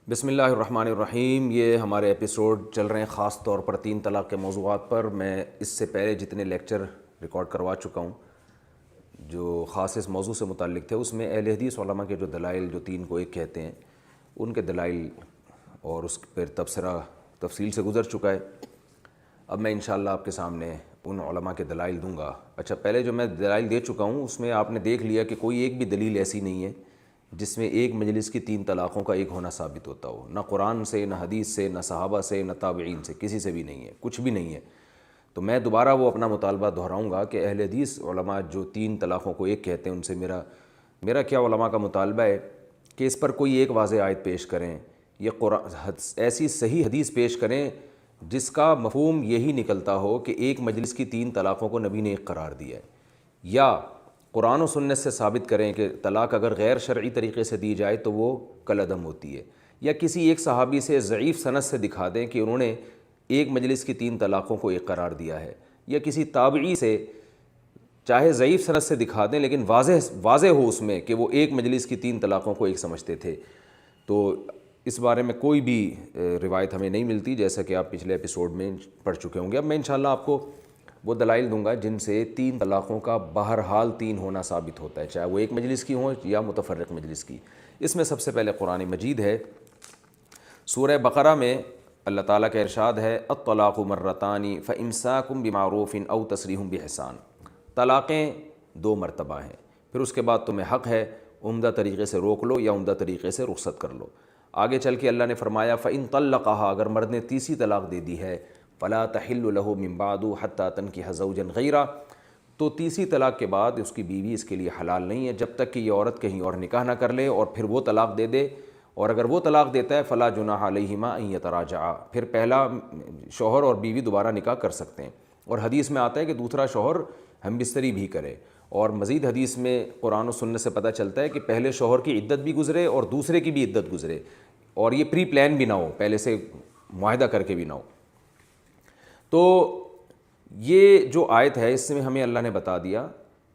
بسم اللہ الرحمن الرحیم۔ یہ ہمارے ایپیسوڈ چل رہے ہیں خاص طور پر 3 طلاق کے موضوعات پر۔ میں اس سے پہلے جتنے لیکچر ریکارڈ کروا چکا ہوں جو خاص اس موضوع سے متعلق تھے، اس میں اہل حدیث علماء کے جو دلائل جو 3 کو 1 کہتے ہیں، ان کے دلائل اور اس پر تبصرہ تفصیل سے گزر چکا ہے۔ اب میں انشاءاللہ آپ کے سامنے ان علماء کے دلائل دوں گا۔ اچھا، پہلے جو میں دلائل دے چکا ہوں اس میں آپ نے دیکھ لیا کہ کوئی ایک بھی دلیل ایسی نہیں ہے جس میں ایک مجلس کی 3 طلاقوں کا ایک ہونا ثابت ہوتا ہو، نہ قرآن سے، نہ حدیث سے، نہ صحابہ سے، نہ تابعین سے، کسی سے بھی نہیں ہے، کچھ بھی نہیں ہے۔ تو میں دوبارہ وہ اپنا مطالبہ دہراؤں گا کہ اہل حدیث علماء جو 3 طلاقوں کو ایک کہتے ہیں، ان سے میرا کیا علماء کا مطالبہ ہے کہ اس پر کوئی ایک واضح آیت پیش کریں، یہ قرآن ایسی صحیح حدیث پیش کریں جس کا مفہوم یہی نکلتا ہو کہ ایک مجلس کی 3 طلاقوں کو نبی نے ایک قرار دیا ہے، یا قرآن و سنت سے ثابت کریں کہ طلاق اگر غیر شرعی طریقے سے دی جائے تو وہ کالعدم ہوتی ہے، یا کسی ایک صحابی سے ضعیف سند سے دکھا دیں کہ انہوں نے ایک مجلس کی 3 طلاقوں کو ایک قرار دیا ہے، یا کسی تابعی سے چاہے ضعیف سند سے دکھا دیں لیکن واضح ہو اس میں کہ وہ ایک مجلس کی 3 طلاقوں کو ایک سمجھتے تھے۔ تو اس بارے میں کوئی بھی روایت ہمیں نہیں ملتی، جیسا کہ آپ پچھلے ایپیسوڈ میں پڑھ چکے ہوں گے۔ اب میں انشاءاللہ آپ کو وہ دلائل دوں گا جن سے 3 طلاقوں کا بہرحال 3 ہونا ثابت ہوتا ہے، چاہے وہ ایک مجلس کی ہوں یا متفرق مجلس کی۔ اس میں سب سے پہلے قرآن مجید ہے۔ سورہ بقرہ میں اللہ تعالیٰ کا ارشاد ہے، الطلاق مرتان فامساک بمعروف او تسریح باحسان۔ طلاقیں 2 مرتبہ ہیں، پھر اس کے بعد تمہیں حق ہے عمدہ طریقے سے روک لو یا عمدہ طریقے سے رخصت کر لو۔ آگے چل کے اللہ نے فرمایا فإن طلقها، اگر مرد نے تیسری طلاق دے دی ہے، فلا تحل له من بعد حتى تنكح زوجا غیرہ، تو تیسری طلاق کے بعد اس کی بیوی اس کے لیے حلال نہیں ہے جب تک کہ یہ عورت کہیں اور نکاح نہ کر لے اور پھر وہ طلاق دے دے، اور اگر وہ طلاق دیتا ہے فلا جناح علیہما ان یتراجعا، پھر پہلا شوہر اور بیوی دوبارہ نکاح کر سکتے ہیں۔ اور حدیث میں آتا ہے کہ دوسرا شوہر ہم بستری بھی کرے، اور مزید حدیث میں قرآن و سنت سے پتہ چلتا ہے کہ پہلے شوہر کی عدت بھی گزرے اور دوسرے کی بھی عدت گزرے، اور یہ پری پلان بھی نہ ہو، پہلے سے معاہدہ کر کے بھی نہ ہو۔ تو یہ جو آیت ہے اس میں ہمیں اللہ نے بتا دیا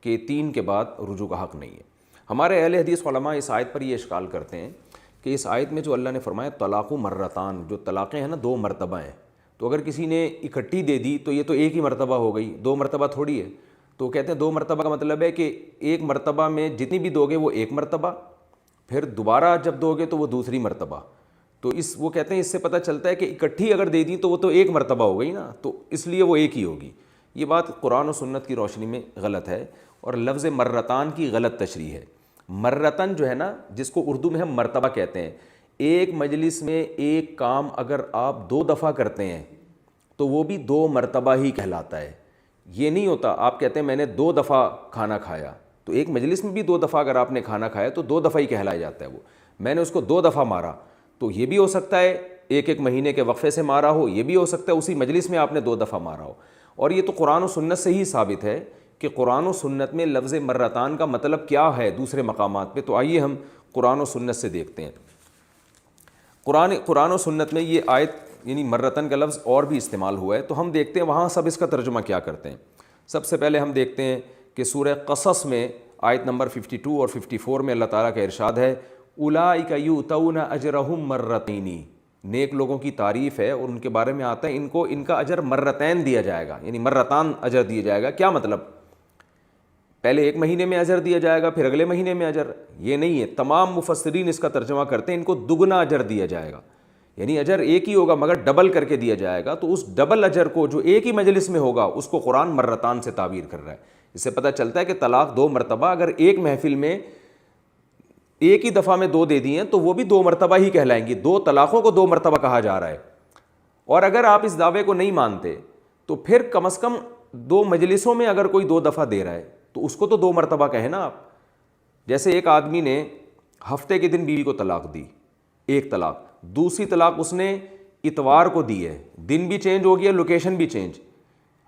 کہ 3 کے بعد رجوع کا حق نہیں ہے۔ ہمارے اہل حدیث علماء اس آیت پر یہ اشکال کرتے ہیں کہ اس آیت میں جو اللہ نے فرمایا طلاق مرتان، جو طلاقیں ہیں نا 2 مرتبہ ہیں، تو اگر کسی نے اکٹھی دے دی تو یہ تو ایک ہی مرتبہ ہو گئی، 2 مرتبہ تھوڑی ہے۔ تو کہتے ہیں 2 مرتبہ کا مطلب ہے کہ ایک مرتبہ میں جتنی بھی دو گے وہ 1 مرتبہ، پھر دوبارہ جب دو گے تو وہ دوسری مرتبہ۔ تو وہ کہتے ہیں اس سے پتہ چلتا ہے کہ اکٹھی اگر دے دی تو وہ تو 1 مرتبہ ہو گئی نا، تو اس لیے وہ ایک ہی ہوگی۔ یہ بات قرآن و سنت کی روشنی میں غلط ہے، اور لفظ مرتان کی غلط تشریح ہے۔ مرتن جو ہے نا، جس کو اردو میں ہم مرتبہ کہتے ہیں، ایک مجلس میں ایک کام اگر آپ 2 دفعہ کرتے ہیں تو وہ بھی 2 مرتبہ ہی کہلاتا ہے۔ یہ نہیں ہوتا آپ کہتے ہیں میں نے 2 دفعہ کھانا کھایا، تو ایک مجلس میں بھی 2 دفعہ اگر آپ نے کھانا کھایا تو 2 دفعہ ہی کہلایا جاتا ہے۔ وہ میں نے اس کو 2 دفعہ مارا، تو یہ بھی ہو سکتا ہے ایک مہینے کے وقفے سے مارا ہو، یہ بھی ہو سکتا ہے اسی مجلس میں آپ نے 2 دفعہ مارا ہو۔ اور یہ تو قرآن و سنت سے ہی ثابت ہے کہ قرآن و سنت میں لفظ مرتان کا مطلب کیا ہے دوسرے مقامات پہ۔ تو آئیے ہم قرآن و سنت سے دیکھتے ہیں۔ قرآن و سنت میں یہ آیت یعنی مرتن کا لفظ اور بھی استعمال ہوا ہے، تو ہم دیکھتے ہیں وہاں سب اس کا ترجمہ کیا کرتے ہیں۔ سب سے پہلے ہم دیکھتے ہیں کہ سورہ قصص میں آیت نمبر 52 اور 54 میں اللہ تعالیٰ کا ارشاد ہے، اولئک یؤتون اجرہم مرتین، نیک لوگوں کی تعریف ہے اور ان کے بارے میں آتا ہے ان کا اجر مرتین دیا جائے گا، یعنی مرتان اجر دیا جائے گا۔ کیا مطلب؟ پہلے 1 مہینے میں اجر دیا جائے گا، پھر اگلے مہینے میں اجر؟ یہ نہیں ہے، تمام مفسرین اس کا ترجمہ کرتے ہیں ان کو دگنا اجر دیا جائے گا، یعنی اجر ایک ہی ہوگا مگر ڈبل کر کے دیا جائے گا۔ تو اس ڈبل اجر کو جو ایک ہی مجلس میں ہوگا اس کو قرآن مرتان سے تعبیر کر رہا ہے۔ اس سے پتہ چلتا ہے کہ طلاق 2 مرتبہ اگر ایک محفل میں ایک ہی دفعہ میں 2 دے دی ہیں تو وہ بھی 2 مرتبہ ہی کہلائیں گی، 2 طلاقوں کو 2 مرتبہ کہا جا رہا ہے۔ اور اگر آپ اس دعوے کو نہیں مانتے تو پھر کم از کم 2 مجلسوں میں اگر کوئی 2 دفعہ دے رہا ہے تو اس کو تو 2 مرتبہ کہیں نا آپ۔ جیسے ایک آدمی نے ہفتے کے دن بیوی کو طلاق دی، 1 طلاق، دوسری طلاق اس نے اتوار کو دی ہے، دن بھی چینج ہو گیا، لوکیشن بھی چینج۔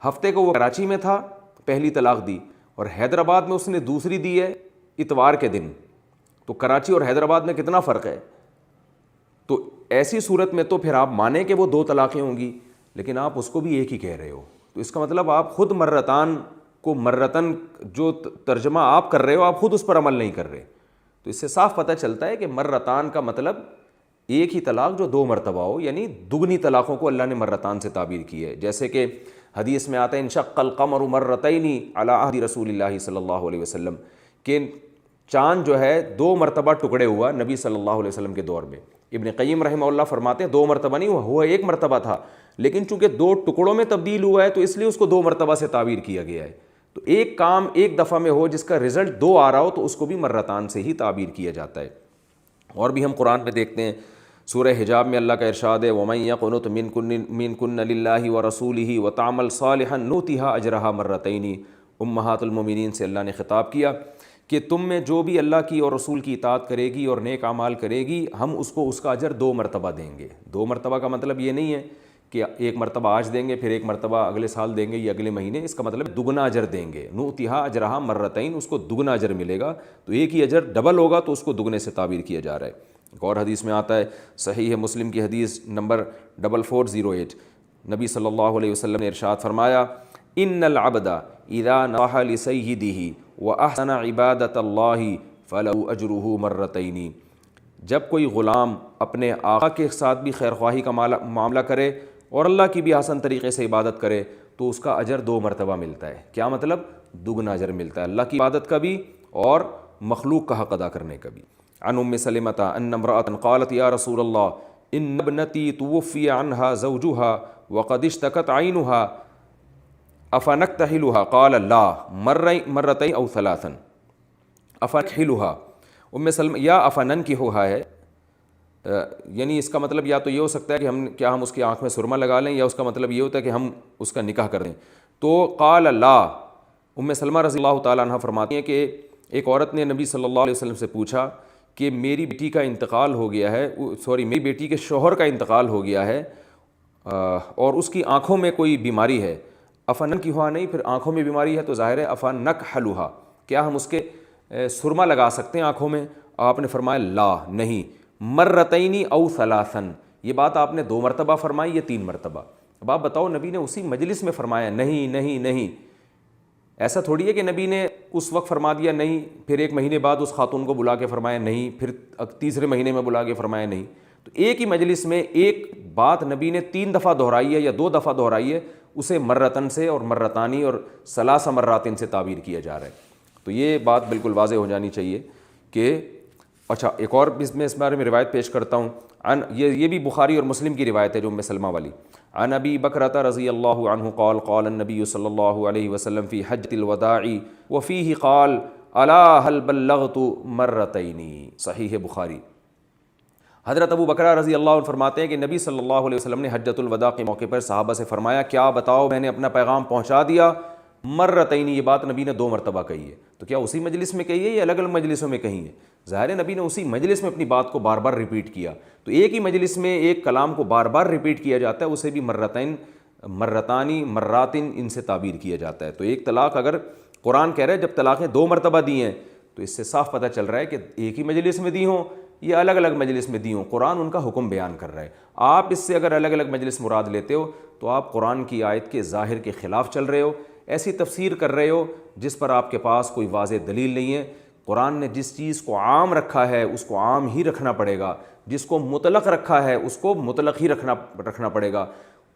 ہفتے کو وہ کراچی میں تھا، پہلی طلاق دی، اور حیدرآباد میں اس نے دوسری دی ہے اتوار کے دن۔ تو کراچی اور حیدرآباد میں کتنا فرق ہے؟ تو ایسی صورت میں تو پھر آپ مانیں کہ وہ 2 طلاقیں ہوں گی، لیکن آپ اس کو بھی ایک ہی کہہ رہے ہو۔ تو اس کا مطلب آپ خود مرتان کو مرتن جو ترجمہ آپ کر رہے ہو آپ خود اس پر عمل نہیں کر رہے۔ تو اس سے صاف پتہ چلتا ہے کہ مرتان کا مطلب ایک ہی طلاق جو 2 مرتبہ ہو، یعنی دگنی طلاقوں کو اللہ نے مرتان سے تعبیر کی ہے. جیسے کہ حدیث میں آتا ہے انشق القمر مرتین علی عہد رسول اللہ صلی اللہ علیہ وسلم، کہ چاند جو ہے 2 مرتبہ ٹکڑے ہوا نبی صلی اللہ علیہ وسلم کے دور میں. ابن قیم رحمہ اللہ فرماتے ہیں 2 مرتبہ نہیں ہوا 1 مرتبہ تھا، لیکن چونکہ 2 ٹکڑوں میں تبدیل ہوا ہے تو اس لیے اس کو 2 مرتبہ سے تعبیر کیا گیا ہے. تو ایک کام ایک دفعہ میں ہو جس کا رزلٹ 2 آ رہا ہو تو اس کو بھی مرتان سے ہی تعبیر کیا جاتا ہے. اور بھی ہم قرآن میں دیکھتے ہیں سورہ حجاب میں اللہ کا ارشاد ہے وَمَن يَقْنُتْ مِنكُنَّ لِلَّهِ وَرَسُولِهِ وَتَعْمَلْ صَالِحًا نُؤْتِهَا أَجْرَهَا مرتين. امہات المومنین سے اللہ نے خطاب کیا کہ تم میں جو بھی اللہ کی اور رسول کی اطاعت کرے گی اور نیک اعمال کرے گی ہم اس کو اس کا اجر 2 مرتبہ دیں گے. 2 مرتبہ کا مطلب یہ نہیں ہے کہ 1 مرتبہ آج دیں گے پھر 1 مرتبہ اگلے سال دیں گے یا اگلے مہینے، اس کا مطلب دگنا اجر دیں گے. نؤتها اجرها مرتين، اس کو دگنا اجر ملے گا. تو ایک ہی اجر ڈبل ہوگا تو اس کو دگنے سے تعبیر کیا جا رہا ہے. ایک اور حدیث میں آتا ہے صحیح مسلم کی حدیث نمبر 4408، نبی صلی اللہ علیہ وسلم نے ارشاد فرمایا ان العبد اذا نصح لسیدہ واحسن عبادۃ اللہ فلہ اجرہ مرتین. جب کوئی غلام اپنے آقا کے ساتھ بھی خیر خواہی کا معاملہ کرے اور اللہ کی بھی حسن طریقے سے عبادت کرے تو اس کا اجر 2 مرتبہ ملتا ہے. کیا مطلب؟ دگنا اجر ملتا ہے، اللہ کی عبادت کا بھی اور مخلوق کا حق ادا کرنے کا بھی. عن ام سلمۃ ان امرأة قالت یا رسول اللہ ان ابنتی توفی عنها زوجها وقد اشتكت عینها افنکتحلها قال لا مرتين او ثلاثا افنکحلها. ام سلمہ یا افننکحها ہے، یعنی اس کا مطلب یا تو یہ ہو سکتا ہے کہ ہم اس کی آنکھ میں سرما لگا لیں، یا اس کا مطلب یہ ہوتا ہے کہ ہم اس کا نکاح کر دیں. تو قال لا، ام سلمہ رضی اللہ تعالیٰ عنہ فرماتی ہیں کہ ایک عورت نے نبی صلی اللہ علیہ وسلم سے پوچھا کہ میری بیٹی کا انتقال ہو گیا ہے، میری بیٹی کے شوہر کا انتقال ہو گیا ہے اور اس کی آنکھوں میں کوئی بیماری ہے. افننکحها نہیں، پھر آنکھوں میں بیماری ہے تو ظاہر ہے افنکحلها، کیا ہم اس کے سرما لگا سکتے ہیں آنکھوں میں؟ آپ نے فرمایا لا، نہیں. مرتین او ثلاثا، یہ بات آپ نے 2 مرتبہ فرمائی یا 3 مرتبہ؟ اب آپ بتاؤ، نبی نے اسی مجلس میں فرمایا نہیں نہیں نہیں. ایسا تھوڑی ہے کہ نبی نے اس وقت فرما دیا نہیں، پھر 1 مہینے بعد اس خاتون کو بلا کے فرمایا نہیں، پھر تیسرے مہینے میں بلا کے فرمایا نہیں. تو ایک ہی مجلس میں ایک بات نبی نے 3 دفعہ دہرائی ہے یا 2 دفعہ دہرائی ہے، اسے مرتن سے اور مرتانی اور ثلاث مراتن سے تعبیر کیا جا رہا ہے. تو یہ بات بالکل واضح ہو جانی چاہیے کہ اچھا. ایک اور میں اس بارے میں روایت پیش کرتا ہوں، یہ بھی بخاری اور مسلم کی روایت ہے جو ام سلمہ والی. عن ابی بکرۃ رضی اللہ عنہ قال قال النبی صلی اللہ علیہ وسلم فی حجۃ الوداع وفیہ قال الا هل بلغت مرتین. صحیح بخاری. حضرت ابو بکرہ رضی اللہ عنہ فرماتے ہیں کہ نبی صلی اللہ علیہ وسلم نے حجۃ الوداع کے موقع پر صحابہ سے فرمایا کیا بتاؤ میں نے اپنا پیغام پہنچا دیا؟ مرتین، یہ بات نبی نے 2 مرتبہ کہی ہے. تو کیا اسی مجلس میں کہی ہے یا الگ الگ مجلسوں میں کہی ہے؟ ظاہر ہے نبی نے اسی مجلس میں اپنی بات کو بار بار ریپیٹ کیا. تو ایک ہی مجلس میں ایک کلام کو بار بار ریپیٹ کیا جاتا ہے، اسے بھی مرتین، مرتانی، مراتن ان سے تعبیر کیا جاتا ہے. تو ایک طلاق اگر قرآن کہہ رہا ہے جب طلاقیں 2 مرتبہ دی ہیں تو اس سے صاف پتہ چل رہا ہے کہ ایک ہی مجلس میں دی ہوں یا الگ الگ مجلس میں دی ہوں، قرآن ان کا حکم بیان کر رہا ہے. آپ اس سے اگر الگ الگ مجلس مراد لیتے ہو تو آپ قرآن کی آیت کے ظاہر کے خلاف چل رہے ہو، ایسی تفسیر کر رہے ہو جس پر آپ کے پاس کوئی واضح دلیل نہیں ہے. قرآن نے جس چیز کو عام رکھا ہے اس کو عام ہی رکھنا پڑے گا، جس کو مطلق رکھا ہے اس کو مطلق ہی رکھنا پڑے گا.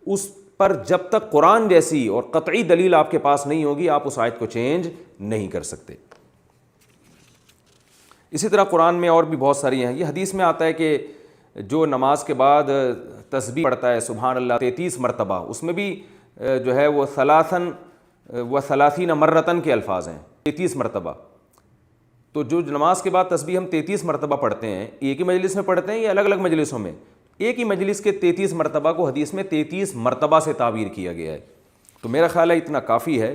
اس پر جب تک قرآن جیسی اور قطعی دلیل آپ کے پاس نہیں ہوگی آپ اس آیت کو چینج نہیں کر سکتے. اسی طرح قرآن میں اور بھی بہت ساری ہیں. یہ حدیث میں آتا ہے کہ جو نماز کے بعد تسبیح پڑھتا ہے سبحان اللہ 33 مرتبہ، اس میں بھی جو ہے وہ ثلاثن و ثلاثین مرتن کے الفاظ ہیں، 33 مرتبہ. تو جو نماز کے بعد تسبیح ہم 33 مرتبہ پڑھتے ہیں، ایک ہی مجلس میں پڑھتے ہیں یا الگ الگ مجلسوں میں؟ ایک ہی مجلس کے 33 مرتبہ کو حدیث میں 33 مرتبہ سے تعبیر کیا گیا ہے. تو میرا خیال ہے اتنا کافی ہے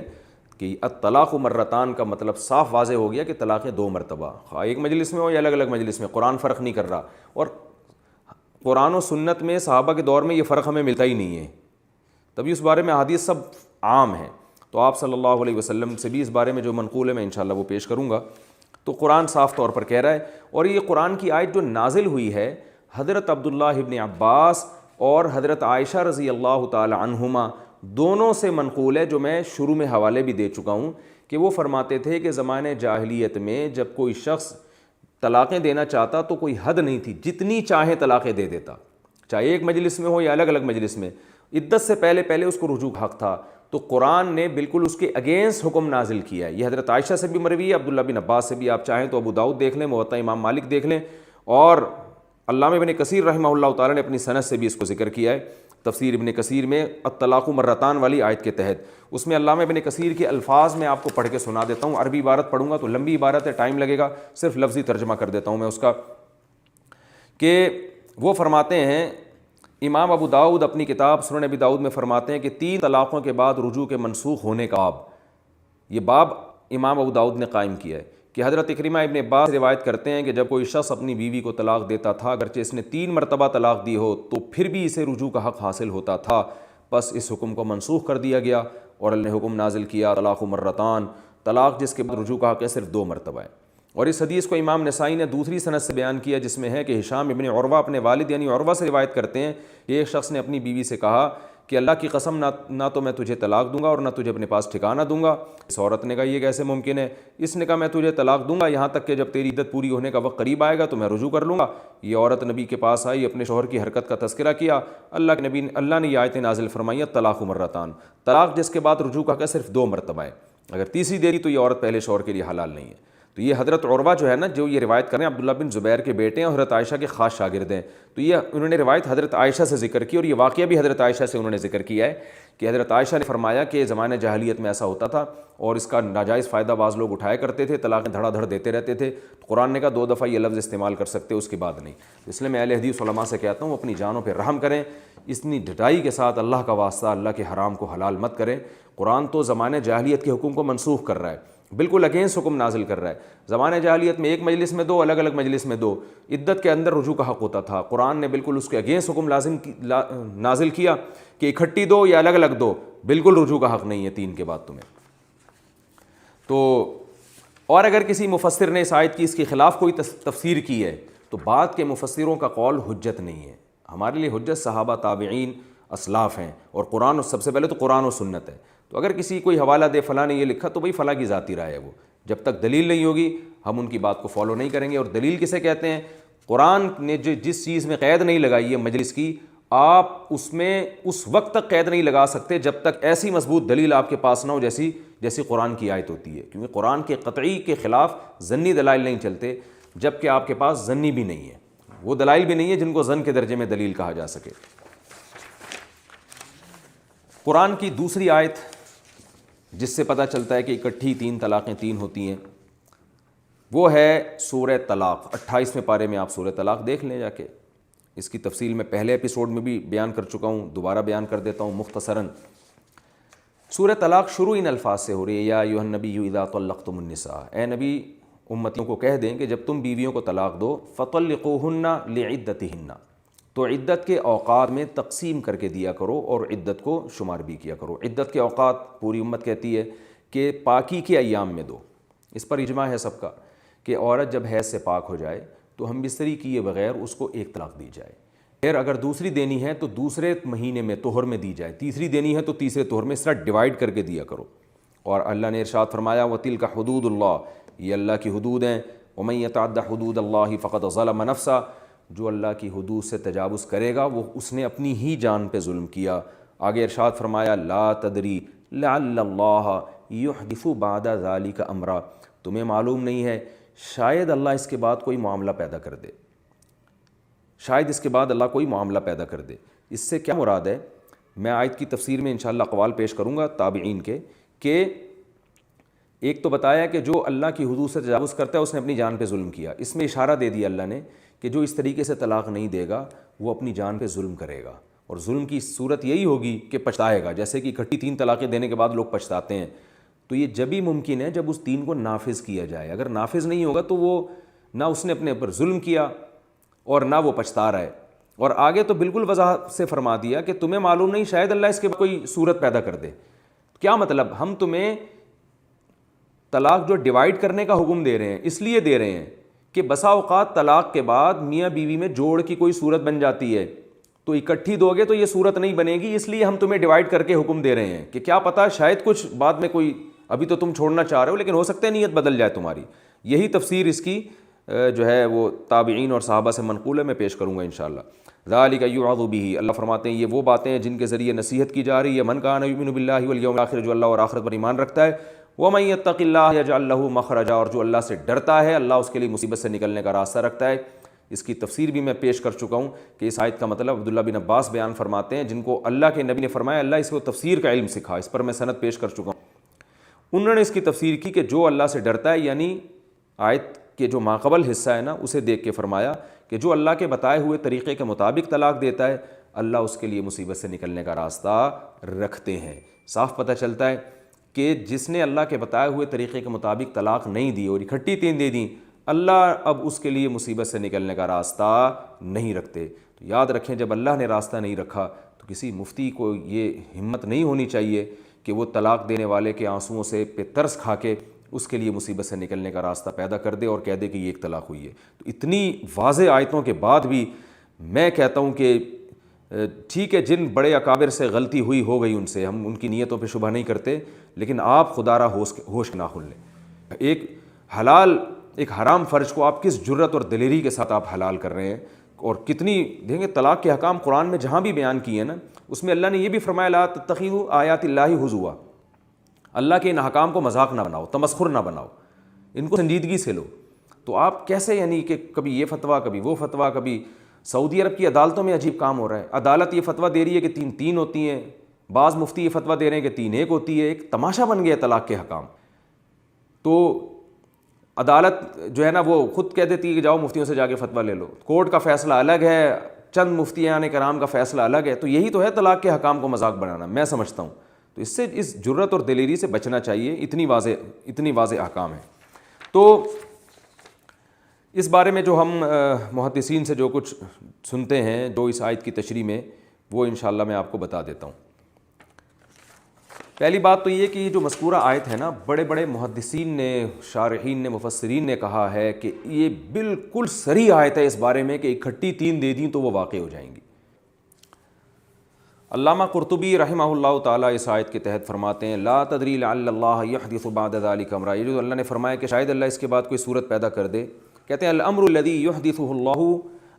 کہ الطلاق مرتان کا مطلب صاف واضح ہو گیا کہ طلاقیں 2 مرتبہ، خواہ ایک مجلس میں ہو یا الگ الگ مجلس میں، قرآن فرق نہیں کر رہا. اور قرآن و سنت میں صحابہ کے دور میں یہ فرق ہمیں ملتا ہی نہیں ہے، تبھی اس بارے میں حدیث سب عام ہیں. تو آپ صلی اللہ علیہ وسلم سے بھی اس بارے میں جو منقول ہے میں انشاءاللہ وہ پیش کروں گا. تو قرآن صاف طور پر کہہ رہا ہے. اور یہ قرآن کی آیت جو نازل ہوئی ہے حضرت عبداللہ ابن عباس اور حضرت عائشہ رضی اللہ تعالی عنہما دونوں سے منقول ہے، جو میں شروع میں حوالے بھی دے چکا ہوں کہ وہ فرماتے تھے کہ زمانے جاہلیت میں جب کوئی شخص طلاقیں دینا چاہتا تو کوئی حد نہیں تھی، جتنی چاہیں طلاقیں دے دیتا، چاہے ایک مجلس میں ہو یا الگ الگ مجلس میں، عدت سے پہلے پہلے اس کو رجوع کا حق تھا۔ تو قرآن نے بالکل اس کے اگینسٹ حکم نازل کیا ہے۔ یہ حضرت عائشہ سے بھی مروی ہے، عبداللہ بن عباس سے بھی، آپ چاہیں تو ابو داؤد دیکھ لیں، موطا امام مالک دیکھ لیں، اور علامہ ابن کثیر رحمہ اللہ تعالیٰ نے اپنی سند سے بھی اس کو ذکر کیا ہے تفسیر ابن کثیر میں الطلاق مرتان والی آیت کے تحت۔ اس میں علامہ ابن کثیر کے الفاظ میں آپ کو پڑھ کے سنا دیتا ہوں، عربی عبارت پڑھوں گا تو لمبی عبارت ہے، ٹائم لگے گا، صرف لفظی ترجمہ کر دیتا ہوں میں اس کا، کہ وہ فرماتے ہیں، امام ابو داؤد اپنی کتاب سنن ابی داؤد میں فرماتے ہیں کہ 3 طلاقوں کے بعد رجوع کے منسوخ ہونے کا باب، یہ باب امام ابو داؤد نے قائم کیا ہے کہ حضرت اکرمہ ابن عباس روایت کرتے ہیں کہ جب کوئی شخص اپنی بیوی کو طلاق دیتا تھا، اگرچہ اس نے 3 مرتبہ طلاق دی ہو تو پھر بھی اسے رجوع کا حق حاصل ہوتا تھا، بس اس حکم کو منسوخ کر دیا گیا اور اللہ نے حکم نازل کیا طلاق مرتان، طلاق جس کے بعد رجوع کا حق ہے صرف 2 مرتبہ ہے۔ اور اس حدیث کو امام نسائی نے دوسری سند سے بیان کیا جس میں ہے کہ ہشام ابن عروہ اپنے والد یعنی عروہ سے روایت کرتے ہیں کہ ایک شخص نے اپنی بیوی سے کہا کہ اللہ کی قسم نہ تو میں تجھے طلاق دوں گا اور نہ تجھے اپنے پاس ٹھکانہ دوں گا۔ اس عورت نے کہا یہ کیسے ممکن ہے؟ اس نے کہا میں تجھے طلاق دوں گا یہاں تک کہ جب تیری عدت پوری ہونے کا وقت قریب آئے گا تو میں رجوع کر لوں گا۔ یہ عورت نبی کے پاس آئی، اپنے شوہر کی حرکت کا تذکرہ کیا، اللہ نے یہ آیتیں نازل فرمائیں طلاق مرتان، طلاق جس کے بعد رجوع کا صرف 2 مرتبہ ہے، اگر تیسری دے دی تو یہ عورت پہلے شوہر کے لیے حلال نہیں ہے۔ تو یہ حضرت عروہ جو ہے نا، جو یہ روایت کر رہے ہیں، عبداللہ بن زبیر کے بیٹے ہیں اور حضرت عائشہ کے خاص شاگرد ہیں، تو یہ انہوں نے روایت حضرت عائشہ سے ذکر کی، اور یہ واقعہ بھی حضرت عائشہ سے انہوں نے ذکر کیا ہے کہ حضرت عائشہ نے فرمایا کہ زمانہ جاہلیت میں ایسا ہوتا تھا اور اس کا ناجائز فائدہ بعض لوگ اٹھایا کرتے تھے، طلاقیں دھڑا دھڑ دیتے رہتے تھے۔ قرآن نے کہا 2 دفعہ یہ لفظ استعمال کر سکتے، اس کے بعد نہیں۔ اس لیے میں اہل حدیث علماء سے کہتا ہوں اپنی جانوں پہ رحم کریں، اتنی ڈٹائی کے ساتھ اللہ کا واسطہ اللہ کے حرام کو حلال مت کریں۔ قرآن تو زمانہ جاہلیت کے حکم کو منسوخ کر رہا ہے، بالکل اگینسٹ حکم نازل کر رہا ہے۔ زمانہ جاہلیت میں ایک مجلس میں 2، الگ الگ مجلس میں 2، عدت کے اندر رجوع کا حق ہوتا تھا، قرآن نے بالکل اس کے اگینسٹ حکم نازل کیا کہ اکٹھی 2 یا الگ الگ 2، بالکل رجوع کا حق نہیں ہے 3 کے بعد تمہیں۔ تو اور اگر کسی مفسر نے اس آیت کی اس کے خلاف کوئی تفسیر کی ہے تو بعد کے مفسروں کا قول حجت نہیں ہے، ہمارے لیے حجت صحابہ، تابعین، اسلاف ہیں، اور قرآن، سب سے پہلے تو قرآن و سنت ہے۔ تو اگر کسی کوئی حوالہ دے فلاں نے یہ لکھا تو بھائی فلاں کی ذاتی رائے ہے، وہ جب تک دلیل نہیں ہوگی ہم ان کی بات کو فالو نہیں کریں گے۔ اور دلیل کسے کہتے ہیں؟ قرآن نے جس چیز میں قید نہیں لگائی ہے مجلس کی، آپ اس میں اس وقت تک قید نہیں لگا سکتے جب تک ایسی مضبوط دلیل آپ کے پاس نہ ہو جیسی قرآن کی آیت ہوتی ہے، کیونکہ قرآن کے قطعی کے خلاف ظنی دلائل نہیں چلتے جب کہ آپ کے پاس ظنی بھی نہیں ہے، وہ دلائل بھی نہیں ہے جن کو ظن کے درجے میں دلیل کہا جا سکے۔ قرآن کی دوسری آیت جس سے پتہ چلتا ہے کہ اکٹھی 3 طلاقیں 3 ہوتی ہیں، وہ ہے سورہ طلاق۔ 28ویں پارے میں آپ سورہ طلاق دیکھ لیں جا کے، اس کی تفصیل میں پہلے ایپیسوڈ میں بھی بیان کر چکا ہوں، دوبارہ بیان کر دیتا ہوں مختصراً۔ سورہ طلاق شروع ان الفاظ سے ہو رہی ہے، یا ایھا النبی اذا طلقتم النساء، اے نبی امتیوں کو کہہ دیں کہ جب تم بیویوں کو طلاق دو، فطلقوہن لعدتہن، تو عدت کے اوقات میں تقسیم کر کے دیا کرو اور عدت کو شمار بھی کیا کرو۔ عدت کے اوقات پوری امت کہتی ہے کہ پاکی کے ایام میں دو، اس پر اجماع ہے سب کا کہ عورت جب حیض سے پاک ہو جائے تو ہم بستری کیے بغیر اس کو 1 طلاق دی جائے، پھر اگر دوسری دینی ہے تو دوسرے مہینے میں طہر میں دی جائے، تیسری دینی ہے تو تیسرے طہر میں، اس طرح ڈیوائڈ کر کے دیا کرو۔ اور اللہ نے ارشاد فرمایا وَتِلْكَ حُدُودُ اللَّهِ، یہ اللہ کی حدود ہیں، وَمَن يَتَعَدَّ حُدُودَ اللَّهِ فَقَدْ ظَلَمَ نَفْسَهُ، جو اللہ کی حدود سے تجاوز کرے گا وہ اس نے اپنی ہی جان پہ ظلم کیا۔ آگے ارشاد فرمایا لا تدری لعل اللہ یحدث بعد ذلک امرا، تمہیں معلوم نہیں ہے شاید اللہ اس کے بعد کوئی معاملہ پیدا کر دے، شاید اس کے بعد اللہ کوئی معاملہ پیدا کر دے۔ اس سے کیا مراد ہے؟ میں آیت کی تفسیر میں انشاءاللہ اقوال پیش کروں گا تابعین کے، کہ ایک تو بتایا کہ جو اللہ کی حدود سے تجاوز کرتا ہے اس نے اپنی جان پہ ظلم کیا، اس میں اشارہ دے دیا اللہ نے کہ جو اس طریقے سے طلاق نہیں دے گا وہ اپنی جان پہ ظلم کرے گا، اور ظلم کی صورت یہی ہوگی کہ پچھتائے گا، جیسے کہ اکٹھی 3 طلاقیں دینے کے بعد لوگ پچھتاتے ہیں، تو یہ جب ہی ممکن ہے جب اس 3 کو نافذ کیا جائے، اگر نافذ نہیں ہوگا تو وہ نہ اس نے اپنے اوپر ظلم کیا اور نہ وہ پچھتا رہا ہے۔ اور آگے تو بالکل وضاحت سے فرما دیا کہ تمہیں معلوم نہیں شاید اللہ اس کے بعد کوئی صورت پیدا کر دے۔ کیا مطلب؟ ہم تمہیں طلاق جو ڈیوائڈ کرنے کا حکم دے رہے ہیں اس لیے دے رہے ہیں کہ بسا اوقات طلاق کے بعد میاں بیوی میں جوڑ کی کوئی صورت بن جاتی ہے، تو اکٹھی دو گے تو یہ صورت نہیں بنے گی، اس لیے ہم تمہیں ڈیوائڈ کر کے حکم دے رہے ہیں کہ کیا پتہ شاید کچھ بعد میں کوئی، ابھی تو تم چھوڑنا چاہ رہے ہو لیکن ہو سکتا ہے نیت بدل جائے تمہاری۔ یہی تفسیر اس کی جو ہے وہ تابعین اور صحابہ سے منقول ہے، میں پیش کروں گا انشاءاللہ۔ ذالک یوعظ بہ، اللہ فرماتے ہیں یہ وہ باتیں ہیں جن کے ذریعے نصیحت کی جا رہی ہے، من کان یؤمن باللہ والیوم الآخر، جو اللہ اور آخرت پر ایمان رکھتا ہے، ومن یتق اللہ یجعل لہ مخرجا، اور جو اللہ سے ڈرتا ہے اللہ اس کے لیے مصیبت سے نکلنے کا راستہ رکھتا ہے۔ اس کی تفسیر بھی میں پیش کر چکا ہوں کہ اس آیت کا مطلب عبداللہ بن عباس بیان فرماتے ہیں، جن کو اللہ کے نبی نے فرمایا اللہ اس کو تفسیر کا علم سکھا، اس پر میں سند پیش کر چکا ہوں۔ انہوں نے اس کی تفسیر کی کہ جو اللہ سے ڈرتا ہے، یعنی آیت کے جو ماقبل حصہ ہے نا اسے دیکھ کے فرمایا کہ جو اللہ کے بتائے ہوئے طریقے کے مطابق طلاق دیتا ہے اللہ اس کے لیے مصیبت سے نکلنے کا راستہ رکھتے ہیں۔ صاف پتہ چلتا ہے کہ جس نے اللہ کے بتائے ہوئے طریقے کے مطابق طلاق نہیں دی اور اکٹھی 3 دے دیں، اللہ اب اس کے لیے مصیبت سے نکلنے کا راستہ نہیں رکھتے۔ تو یاد رکھیں جب اللہ نے راستہ نہیں رکھا تو کسی مفتی کو یہ ہمت نہیں ہونی چاہیے کہ وہ طلاق دینے والے کے آنسوؤں سے پہ ترس کھا کے اس کے لیے مصیبت سے نکلنے کا راستہ پیدا کر دے اور کہہ دے کہ یہ ایک طلاق ہوئی ہے۔ تو اتنی واضح آیتوں کے بعد بھی میں کہتا ہوں کہ ٹھیک ہے جن بڑے اکابر سے غلطی ہوئی ہو گئی ان سے، ہم ان کی نیتوں پہ شبہ نہیں کرتے، لیکن آپ خدا را ہوش نہ کھول لیں۔ ایک حلال ایک حرام فرض کو آپ کس جرت اور دلیری کے ساتھ آپ حلال کر رہے ہیں، اور کتنی دیکھیں گے طلاق کے احکام قرآن میں جہاں بھی بیان کیے ہیں نا اس میں اللہ نے یہ بھی فرمایا لا تتخذوا آیات اللہ ہزوا، اللہ کے ان احکام کو مذاق نہ بناؤ، تمسخر نہ بناؤ، ان کو سنجیدگی سے لو۔ تو آپ کیسے یعنی کہ کبھی یہ فتویٰ کبھی وہ فتویٰ، کبھی سعودی عرب کی عدالتوں میں عجیب کام ہو رہا ہے، عدالت یہ فتویٰ دے رہی ہے کہ 3 ہوتی ہیں، بعض مفتی یہ فتویٰ دے رہے ہیں کہ 3 1 ہوتی ہے، ایک تماشا بن گیا طلاق کے حکام۔ تو عدالت جو ہے نا وہ خود کہہ دیتی ہے کہ جاؤ مفتیوں سے جا کے فتویٰ لے لو، کورٹ کا فیصلہ الگ ہے، چند مفتیان کرام کا فیصلہ الگ ہے۔ تو یہی تو ہے طلاق کے حکام کو مذاق بنانا، میں سمجھتا ہوں۔ تو اس سے اس جرت اور دلیری سے بچنا چاہیے، اتنی واضح احکام ہیں۔ تو اس بارے میں جو ہم محدثین سے جو کچھ سنتے ہیں جو اس آیت کی تشریح میں، وہ انشاءاللہ میں آپ کو بتا دیتا ہوں۔ پہلی بات تو یہ کہ یہ جو مذکورہ آیت ہے نا، بڑے بڑے محدثین نے، شارحین نے، مفسرین نے کہا ہے کہ یہ بالکل صریح آیت ہے اس بارے میں کہ اکٹھی 3 دے دیں تو وہ واقع ہو جائیں گی۔ علامہ قرطبی رحمہ اللہ تعالیٰ اس آیت کے تحت فرماتے ہیں لا تدری لعل اللہ یحدث بعد ذلک امرا، یہ جو اللہ نے فرمایا کہ شاید اللہ اس کے بعد کوئی صورت پیدا کر دے، کہتے ہیں الامر الذی یحدثہ اللہ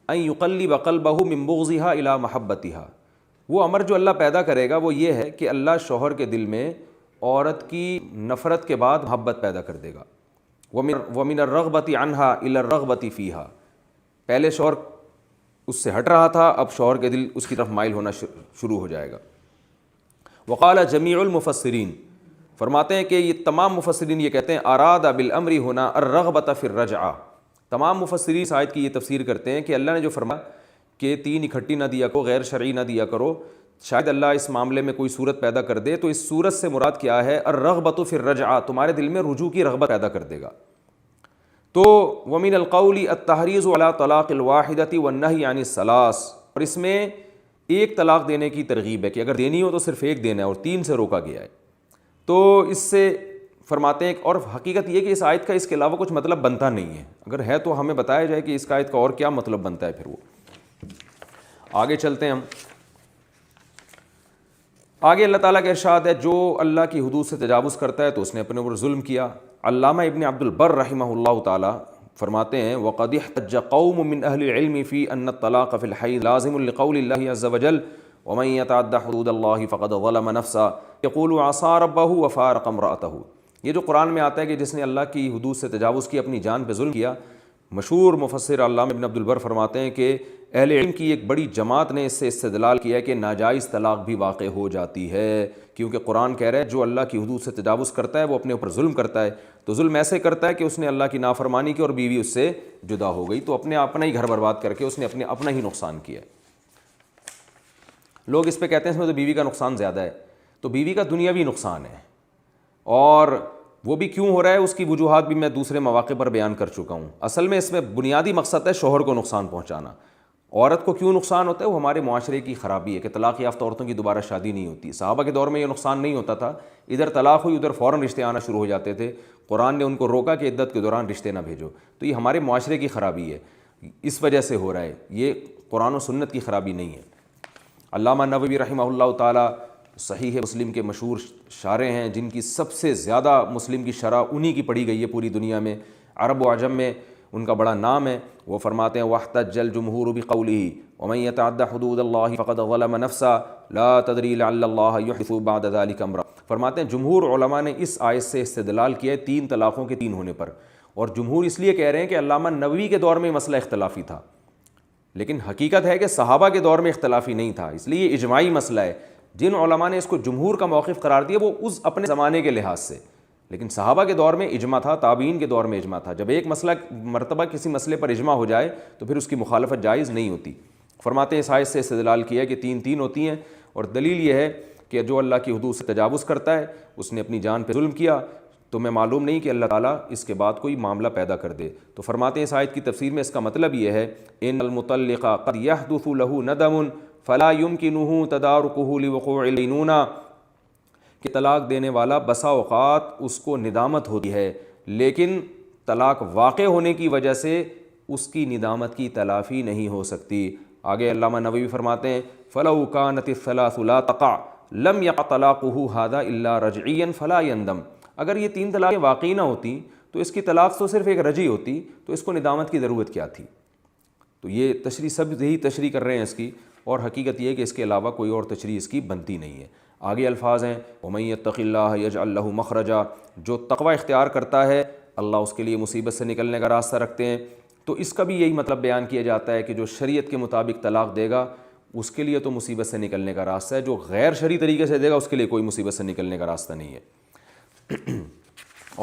ان یقلب قلبہ من بغضها الی محبتها، وہ امر جو اللہ پیدا کرے گا وہ یہ ہے کہ اللہ شوہر کے دل میں عورت کی نفرت کے بعد محبت پیدا کر دے گا۔ ومن الرغبۃ عنها الی الرغبۃ فیہا، پہلے شوہر اس سے ہٹ رہا تھا، اب شوہر کے دل اس کی طرف مائل ہونا شروع ہو جائے گا۔ وقال جمیع المفسرین، فرماتے ہیں کہ یہ تمام مفسرین یہ کہتے ہیں اراد بالامر ہنا الرغبۃ فی الرجعہ، تمام مفسرین اس آیت کی یہ تفسیر کرتے ہیں کہ اللہ نے جو فرمایا کہ 3 اکٹھی نہ دیا کرو، غیر شرعی نہ دیا کرو، شاید اللہ اس معاملے میں کوئی صورت پیدا کر دے تو اس صورت سے مراد کیا ہے الرغبۃ فی الرجعہ، تمہارے دل میں رجوع کی رغبت پیدا کر دے گا۔ تو ومن القول التحریض علی طلاق الواحدۃ والنہی عن الثلاث، اور اس میں ایک طلاق دینے کی ترغیب ہے کہ اگر دینی ہو تو صرف 1 دینا ہے اور 3 سے روکا گیا ہے۔ تو اس سے فرماتے ہیں، اور حقیقت یہ کہ اس آیت کا اس کے علاوہ کچھ مطلب بنتا نہیں ہے، اگر ہے تو ہمیں بتایا جائے کہ اس کا آیت کا اور کیا مطلب بنتا ہے۔ پھر وہ آگے چلتے ہیں ہم، آگے اللہ تعالیٰ کا ارشاد ہے جو اللہ کی حدود سے تجاوز کرتا ہے تو اس نے اپنے اوپر ظلم کیا۔ علامہ ابن عبد البر رحمہ اللہ تعالیٰ فرماتے ہیں وقد احتج قوم من اہل العلم فی ان الطلاق فی الحیض لازم لقول اللہ عز وجل ومن یتعد حدود اللہ فقد ظلم نفسہ یقول عصا ربہ وفارق امرأتہ، یہ جو قرآن میں آتا ہے کہ جس نے اللہ کی حدود سے تجاوز کی، اپنی جان پہ ظلم کیا، مشہور مفسر علامہ ابن عبد البر فرماتے ہیں کہ اہل علم کی ایک بڑی جماعت نے اس سے استدلال کیا ہے کہ ناجائز طلاق بھی واقع ہو جاتی ہے، کیونکہ قرآن کہہ رہا ہے جو اللہ کی حدود سے تجاوز کرتا ہے وہ اپنے اوپر ظلم کرتا ہے، تو ظلم ایسے کرتا ہے کہ اس نے اللہ کی نافرمانی کی اور بیوی اس سے جدا ہو گئی، تو اپنا ہی گھر برباد کر کے اس نے اپنا ہی نقصان کیا ہے۔ لوگ اس پہ کہتے ہیں اس میں تو بیوی کا نقصان زیادہ ہے، تو بیوی کا دنیاوی نقصان ہے، اور وہ بھی کیوں ہو رہا ہے اس کی وجوہات بھی میں دوسرے مواقع پر بیان کر چکا ہوں۔ اصل میں اس میں بنیادی مقصد ہے شوہر کو نقصان پہنچانا۔ عورت کو کیوں نقصان ہوتا ہے؟ وہ ہمارے معاشرے کی خرابی ہے کہ طلاق یافتہ عورتوں کی دوبارہ شادی نہیں ہوتی۔ صحابہ کے دور میں یہ نقصان نہیں ہوتا تھا، ادھر طلاق ہوئی ادھر فوراً رشتے آنا شروع ہو جاتے تھے، قرآن نے ان کو روکا کہ عدت کے دوران رشتے نہ بھیجو، تو یہ ہمارے معاشرے کی خرابی ہے، اس وجہ سے ہو رہا ہے، یہ قرآن و سنت کی خرابی نہیں ہے۔ علامہ نووی رحمہ اللہ تعالیٰ صحیح مسلم کے مشہور شارح ہیں، جن کی سب سے زیادہ مسلم کی شرح انہی کی پڑھی گئی ہے پوری دنیا میں، عرب و عجم میں، ان کا بڑا نام ہے. وہ فرماتے ہیں واحتج الجمہور بقولہ ومن یتعد حدود اللہ فقد ظلم نفسہ لا تدری لعل اللہ یحدث بعد ذلک امرا. فرماتے ہیں جمہور علماء نے اس آیت سے استدلال کیا ہے 3 طلاقوں کے 3 ہونے پر. اور جمہور اس لیے کہہ رہے ہیں کہ علامہ نووی کے دور میں مسئلہ اختلافی تھا، لیکن حقیقت ہے کہ صحابہ کے دور میں اختلافی نہیں تھا، اس لیے یہ اجماعی مسئلہ ہے. جن علماء نے اس کو جمہور کا موقف قرار دیا وہ اس اپنے زمانے کے لحاظ سے، لیکن صحابہ کے دور میں اجماع تھا، تابعین کے دور میں اجماع تھا. جب ایک مسئلہ مرتبہ کسی مسئلے پر اجماع ہو جائے تو پھر اس کی مخالفت جائز نہیں ہوتی. فرماتے ہیں اس آیت سے استدلال کیا ہے کہ 3 ہوتی ہیں، اور دلیل یہ ہے کہ جو اللہ کی حدود سے تجاوز کرتا ہے اس نے اپنی جان پہ ظلم کیا، تو میں معلوم نہیں کہ اللہ تعالیٰ اس کے بعد کوئی معاملہ پیدا کر دے. تو فرماتے ہیں اس آیت کی تفسیر میں اس کا مطلب یہ ہے ان المطلق قد يحدث له ندم فلا يمكنه تداركه لوقوع البينونہ، کہ طلاق دینے والا بسا اوقات اس کو ندامت ہوتی ہے لیکن طلاق واقع ہونے کی وجہ سے اس کی ندامت کی تلافی نہیں ہو سکتی. آگے علامہ نووی فرماتے ہیں فلو كانت الثلاث لا تقع لم يقع طلاقه هذا الا رجعيا فلا يندم. اگر یہ 3 طلاقیں واقعی نہ ہوتی تو اس کی طلاق تو صرف ایک رجعی ہوتی، تو اس کو ندامت کی ضرورت کیا تھی. تو یہ تشریح سب یہی تشریح کر رہے ہیں اس کی، اور حقیقت یہ ہے کہ اس کے علاوہ کوئی اور تشریح اس کی بنتی نہیں ہے. آگے الفاظ ہیں وَمَن يَتَّقِ اللَّهَ يَجْعَل لَّهُ مَخْرَجًا، جو تقوی اختیار کرتا ہے اللہ اس کے لیے مصیبت سے نکلنے کا راستہ رکھتے ہیں. تو اس کا بھی یہی مطلب بیان کیا جاتا ہے کہ جو شریعت کے مطابق طلاق دے گا اس کے لیے تو مصیبت سے نکلنے کا راستہ ہے، جو غیر شرعی طریقے سے دے گا اس کے لیے کوئی مصیبت سے نکلنے کا راستہ نہیں ہے.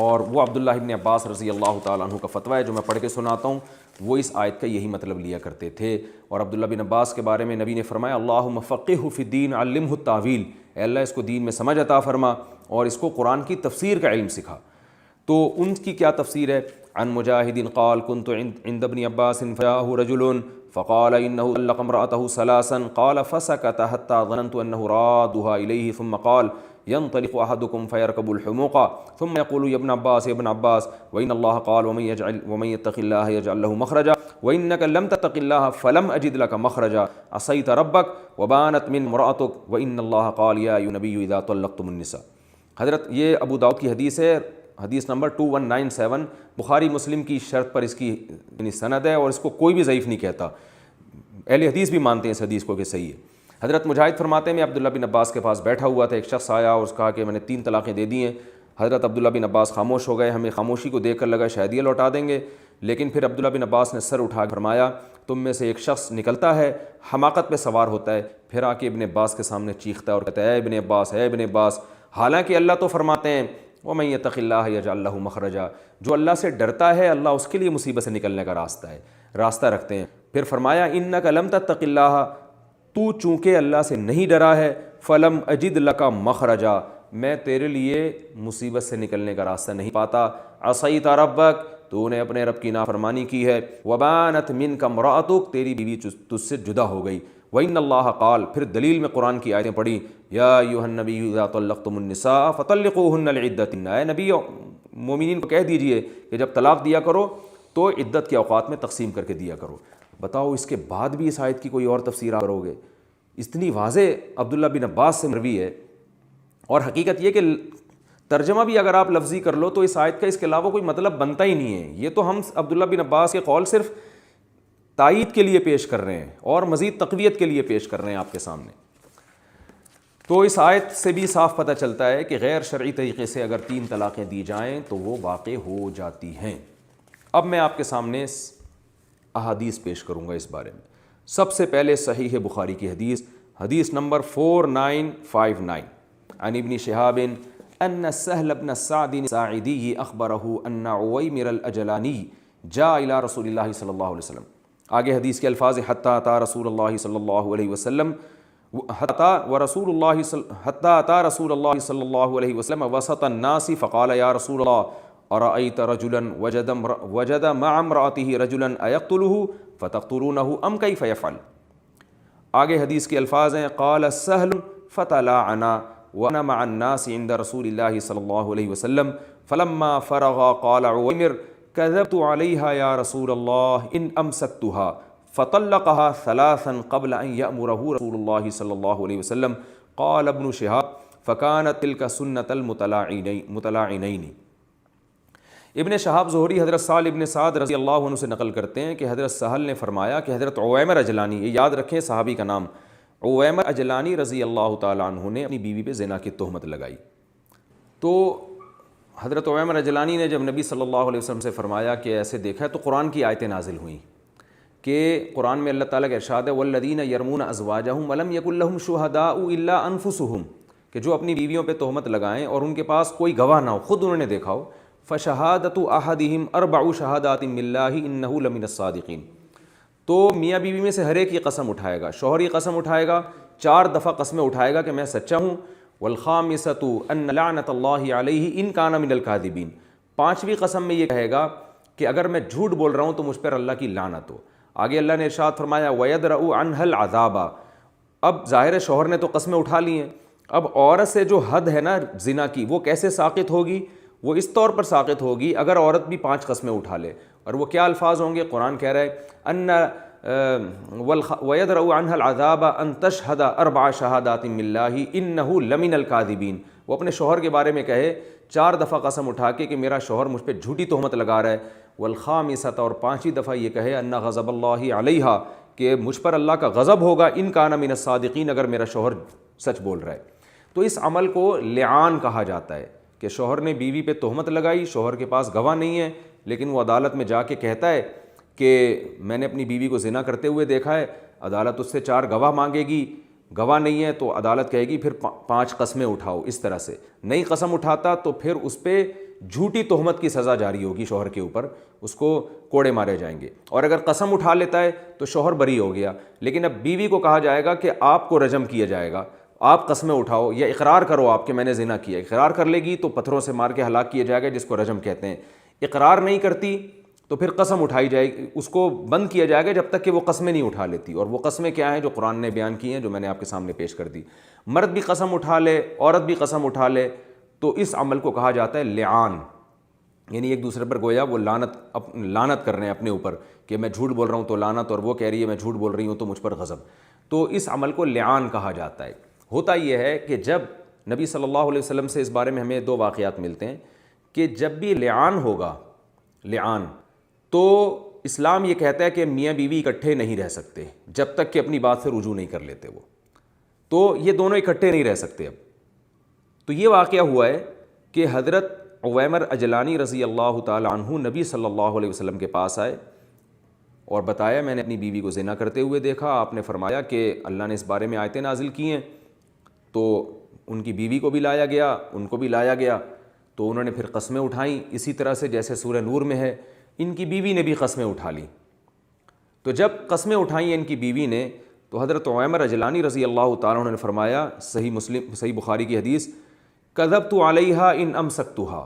اور وہ عبداللہ ابن عباس رضی اللہ تعالیٰ عنہ کا فتویٰ ہے جو میں پڑھ کے سناتا ہوں، وہ اس آیت کا یہی مطلب لیا کرتے تھے. اور عبداللہ بن عباس کے بارے میں نبی نے فرمایا اللہم فقہہ فی الدین علمہ التاویل، اے اللہ اس کو دین میں سمجھ عطا فرما اور اس کو قرآن کی تفسیر کا علم سکھا. تو ان کی کیا تفسیر ہے؟ عن مجاہد قال كنت عند ابن عباس فجاءه رجل فقال انه طلق امرأته ثلاثا قال فسكت حتى ظننت انه رادها اليه ثم قال ينطلق احدكم فيركب الحموق ثم يقول يا ابن عباس يا ابن عباس وان الله قال ومن يتق الله يجعل له مخرجا وانك لم تتق الله فلم اجد لك مخرجا عصيت ربك وبانت من امرأتك وان الله قال يا ايها النبي اذا طلقتم النساء. حضرت یہ ابو داؤد کی حدیث ہے، حدیث نمبر 2197، بخاری مسلم کی شرط پر اس کی یعنی سند ہے، اور اس کو کوئی بھی ضعیف نہیں کہتا. اہل حدیث بھی مانتے ہیں اس حدیث کو کہ صحیح ہے. حضرت مجاہد فرماتے ہیں میں عبداللہ بن عباس کے پاس بیٹھا ہوا تھا، ایک شخص آیا اور اس کہا کہ میں نے 3 طلاقیں دے دی ہیں. حضرت عبداللہ بن عباس خاموش ہو گئے، ہمیں خاموشی کو دیکھ کر لگا شاید یہ لوٹا دیں گے، لیکن پھر عبداللہ بن عباس نے سر اٹھا کر فرمایا تم میں سے ایک شخص نکلتا ہے، حماقت پہ سوار ہوتا ہے، پھر آ کے ابن عباس کے سامنے چیختا ہے اور کہتا ہے اے ابن عباس اے ابن عباس. حالانکہ اللہ تو فرماتے ہیں وَمَن يَتَقِ اللَّهَ يَجْعَل لَّهُ مَخْرَجًا، جو اللہ سے ڈرتا ہے اللہ اس کے لیے مصیبت سے نکلنے کا راستہ رکھتے ہیں. پھر فرمایا اِنَّكَ لَمْ تَتَّقِ اللَّهَ، تو چونکہ اللہ سے نہیں ڈرا ہے فَلَمْ أَجِدْ لَكَ مَخْرَجًا، میں تیرے لیے مصیبت سے نکلنے کا راستہ نہیں پاتا. عَصَيْتَ رَبَّكَ، تو نے اپنے رب کی نافرمانی کی ہے. وَبَانَتْ مِنْكَ امْرَأَتُكَ، تیری بیوی تجھ سے جدا ہو گئی. وَإِنَّ اللَّهَ قال، پھر دلیل میں قرآن کی آیتیں پڑھی یا ایھا النبی اذا طلقتم النساء فطلقوهن لعدتهن، اے نبی مومنین کو کہہ دیجئے کہ جب طلاق دیا کرو تو عدت کے اوقات میں تقسیم کر کے دیا کرو. بتاؤ اس کے بعد بھی اس آیت کی کوئی اور تفسیر کرو گے؟ اتنی واضح عبداللہ بن عباس سے مروی ہے. اور حقیقت یہ کہ ترجمہ بھی اگر آپ لفظی کر لو تو اس آیت کا اس کے علاوہ کوئی مطلب بنتا ہی نہیں ہے. یہ تو ہم عبداللہ بن عباس کے قول صرف تائید کے لیے پیش کر رہے ہیں اور مزید تقویت کے لیے پیش کر رہے ہیں آپ کے سامنے. تو اس آیت سے بھی صاف پتہ چلتا ہے کہ غیر شرعی طریقے سے اگر 3 طلاقیں دی جائیں تو وہ واقع ہو جاتی ہیں. اب میں آپ کے سامنے احادیث پیش کروں گا اس بارے میں. سب سے پہلے صحیح بخاری کی حدیث، حدیث نمبر 4959 عن ابن شہاب ان سہل بن سعد الساعدی اخبرہ ان عویمر الاجلانی جاء الى رسول اللہ صلی اللہ علیہ وسلم. آگے حدیث کے الفاظ حتی اتی رسول اللہ صلی اللہ علیہ وسلم حتی اتی رسول اللہ صلی اللہ علیہ وسلم وسط الناس فقال یا رسول اللہ ارأیت رجلا وجد مع امرأته رجلا ایقتله فتقتلونه ام کیف یفعل. آگے حدیث کے الفاظ ہیں قال سہل فتلاعنا وانا مع الناس عند رسول اللہ صلی اللہ علیہ وسلم فلما فرغ قال عویمر كذبت عليها يا رسول الله إن أمسكتها فطلقها 3 قبل أن يأمره رسول الله صلى الله عليه وسلم. قال ابن شهاب فكانت تلك سنة المتلاعنين. ابن شہاب زہری حضرت سہل ابن سعد رضی اللہ عنہ سے نقل کرتے ہیں کہ حضرت سہل نے فرمایا کہ حضرت عویمر اجلانی، یہ یاد رکھیں صحابی کا نام، عویمر اجلانی رضی اللہ تعالیٰ عنہ نے اپنی بیوی پہ زنا کی تہمت لگائی۔ تو حضرت عویمر اجلانی نے جب نبی صلی اللہ علیہ وسلم سے فرمایا کہ ایسے دیکھا ہے، تو قرآن کی آیتیں نازل ہوئیں کہ قرآن میں اللہ تعالیٰ کا ارشاد ہے وَالَّذِينَ يَرْمُونَ أَزْوَاجَهُمْ وَلَمْ يَكُنْ لَهُمْ شُهَدَاءُ إِلَّا أَنفُسُهُمْ، کہ جو اپنی بیویوں پہ تہمت لگائیں اور ان کے پاس کوئی گواہ نہ ہو، خود انہوں نے دیکھا ہو، فَشَهَادَةُ أَحَدِهِمْ أَرْبَعُ شَهَادَاتٍ بِاللَّهِ إِنَّهُ لَمِنَ الصَّادِقِينَ، تو میاں بیوی میں سے ہر ایک یہ قسم اٹھائے گا، شوہر یہ قسم اٹھائے گا، 4 دفعہ قسمیں اٹھائے گا کہ میں سچا ہوں، وَالْخَامِسَةُ أَنَّ لَعْنَةَ اللَّهِ عَلَيْهِ إِن كَانَ مِنَ الْكَاذِبِينَ، 5ویں قسم میں یہ کہے گا کہ اگر میں جھوٹ بول رہا ہوں تو مجھ پر اللہ کی لعنت ہو۔ آگے اللہ نے ارشاد فرمایا وَيَدْرَأُ عَنْهَا الْعَذَابَ، اب ظاہر ہے شوہر نے تو قسمیں اٹھا لی ہیں، اب عورت سے جو حد ہے نا زنا کی وہ کیسے ساقط ہوگی؟ وہ اس طور پر ساقط ہوگی اگر عورت بھی 5 قسمیں اٹھا لے، اور وہ کیا الفاظ ہوں گے؟ قرآن کہہ رہا ہے ان وَيَدْرَأُ عَنْهَا الْعَذَابَ أَن تَشْهَدَ 4 شَهَادَاتٍ بِاللَّهِ إِنَّهُ لَمِنَ الْكَاذِبِينَ، وہ اپنے شوہر کے بارے میں کہے 4 دفعہ قسم اٹھا کے کہ میرا شوہر مجھ پہ جھوٹی تہمت لگا رہا ہے، والخامسۃ، اور 5ویں دفعہ یہ کہے ان غضب اللہ علیہا، کہ مجھ پر اللہ کا غضب ہوگا، ان کان من الصادقین، اگر میرا شوہر سچ بول رہا ہے۔ تو اس عمل کو لعان کہا جاتا ہے کہ شوہر نے بیوی پہ تہمت لگائی، شوہر کے پاس گواہ نہیں ہے، لیکن وہ عدالت میں جا کے کہتا ہے کہ میں نے اپنی بیوی کو زنا کرتے ہوئے دیکھا ہے، عدالت اس سے 4 گواہ مانگے گی، گواہ نہیں ہے تو عدالت کہے گی پھر 5 قسمیں اٹھاؤ، اس طرح سے نئی قسم اٹھاتا تو پھر اس پہ جھوٹی تہمت کی سزا جاری ہوگی شوہر کے اوپر، اس کو کوڑے مارے جائیں گے، اور اگر قسم اٹھا لیتا ہے تو شوہر بری ہو گیا، لیکن اب بیوی کو کہا جائے گا کہ آپ کو رجم کیا جائے گا، آپ قسمیں اٹھاؤ یا اقرار کرو آپ کہ میں نے زنا کیا، اقرار کر لے گی تو پتھروں سے مار کے ہلاک کیا جائے گا، جس کو رجم کہتے ہیں، اقرار نہیں کرتی تو پھر قسم اٹھائی جائے گی، اس کو بند کیا جائے گا جب تک کہ وہ قسمیں نہیں اٹھا لیتی، اور وہ قسمیں کیا ہیں جو قرآن نے بیان کی ہیں، جو میں نے آپ کے سامنے پیش کر دی۔ مرد بھی قسم اٹھا لے، عورت بھی قسم اٹھا لے، تو اس عمل کو کہا جاتا ہے لعان، یعنی ایک دوسرے پر گویا وہ لعنت کر رہے ہیں اپنے اوپر کہ میں جھوٹ بول رہا ہوں تو لعنت، اور وہ کہہ رہی ہے میں جھوٹ بول رہی ہوں تو مجھ پر غضب، تو اس عمل کو لعان کہا جاتا ہے۔ ہوتا یہ ہے کہ جب نبی صلی اللہ علیہ وسلم سے اس بارے میں ہمیں 2 واقعات ملتے ہیں کہ جب بھی لعان ہوگا، لعان، تو اسلام یہ کہتا ہے کہ میاں بیوی اکٹھے نہیں رہ سکتے جب تک کہ اپنی بات سے رجوع نہیں کر لیتے، وہ تو یہ دونوں اکٹھے نہیں رہ سکتے۔ اب تو یہ واقعہ ہوا ہے کہ حضرت عویمر اجلانی رضی اللہ تعالی عنہ نبی صلی اللہ علیہ وسلم کے پاس آئے اور بتایا میں نے اپنی بیوی کو زنا کرتے ہوئے دیکھا، آپ نے فرمایا کہ اللہ نے اس بارے میں آیتیں نازل کی ہیں، تو ان کی بیوی کو بھی لایا گیا، ان کو بھی لایا گیا، تو انہوں نے پھر قسمیں اٹھائیں اسی طرح سے جیسے سورہ نور میں ہے، ان کی بیوی نے بھی قسمیں اٹھا لیں۔ تو جب قسمیں اٹھائیں ان کی بیوی نے، تو حضرت عویمر اجلانی رضی اللہ تعالیٰ عنہ نے فرمایا، صحیح بخاری کی حدیث، کذبت علیہا ان امسکتھا،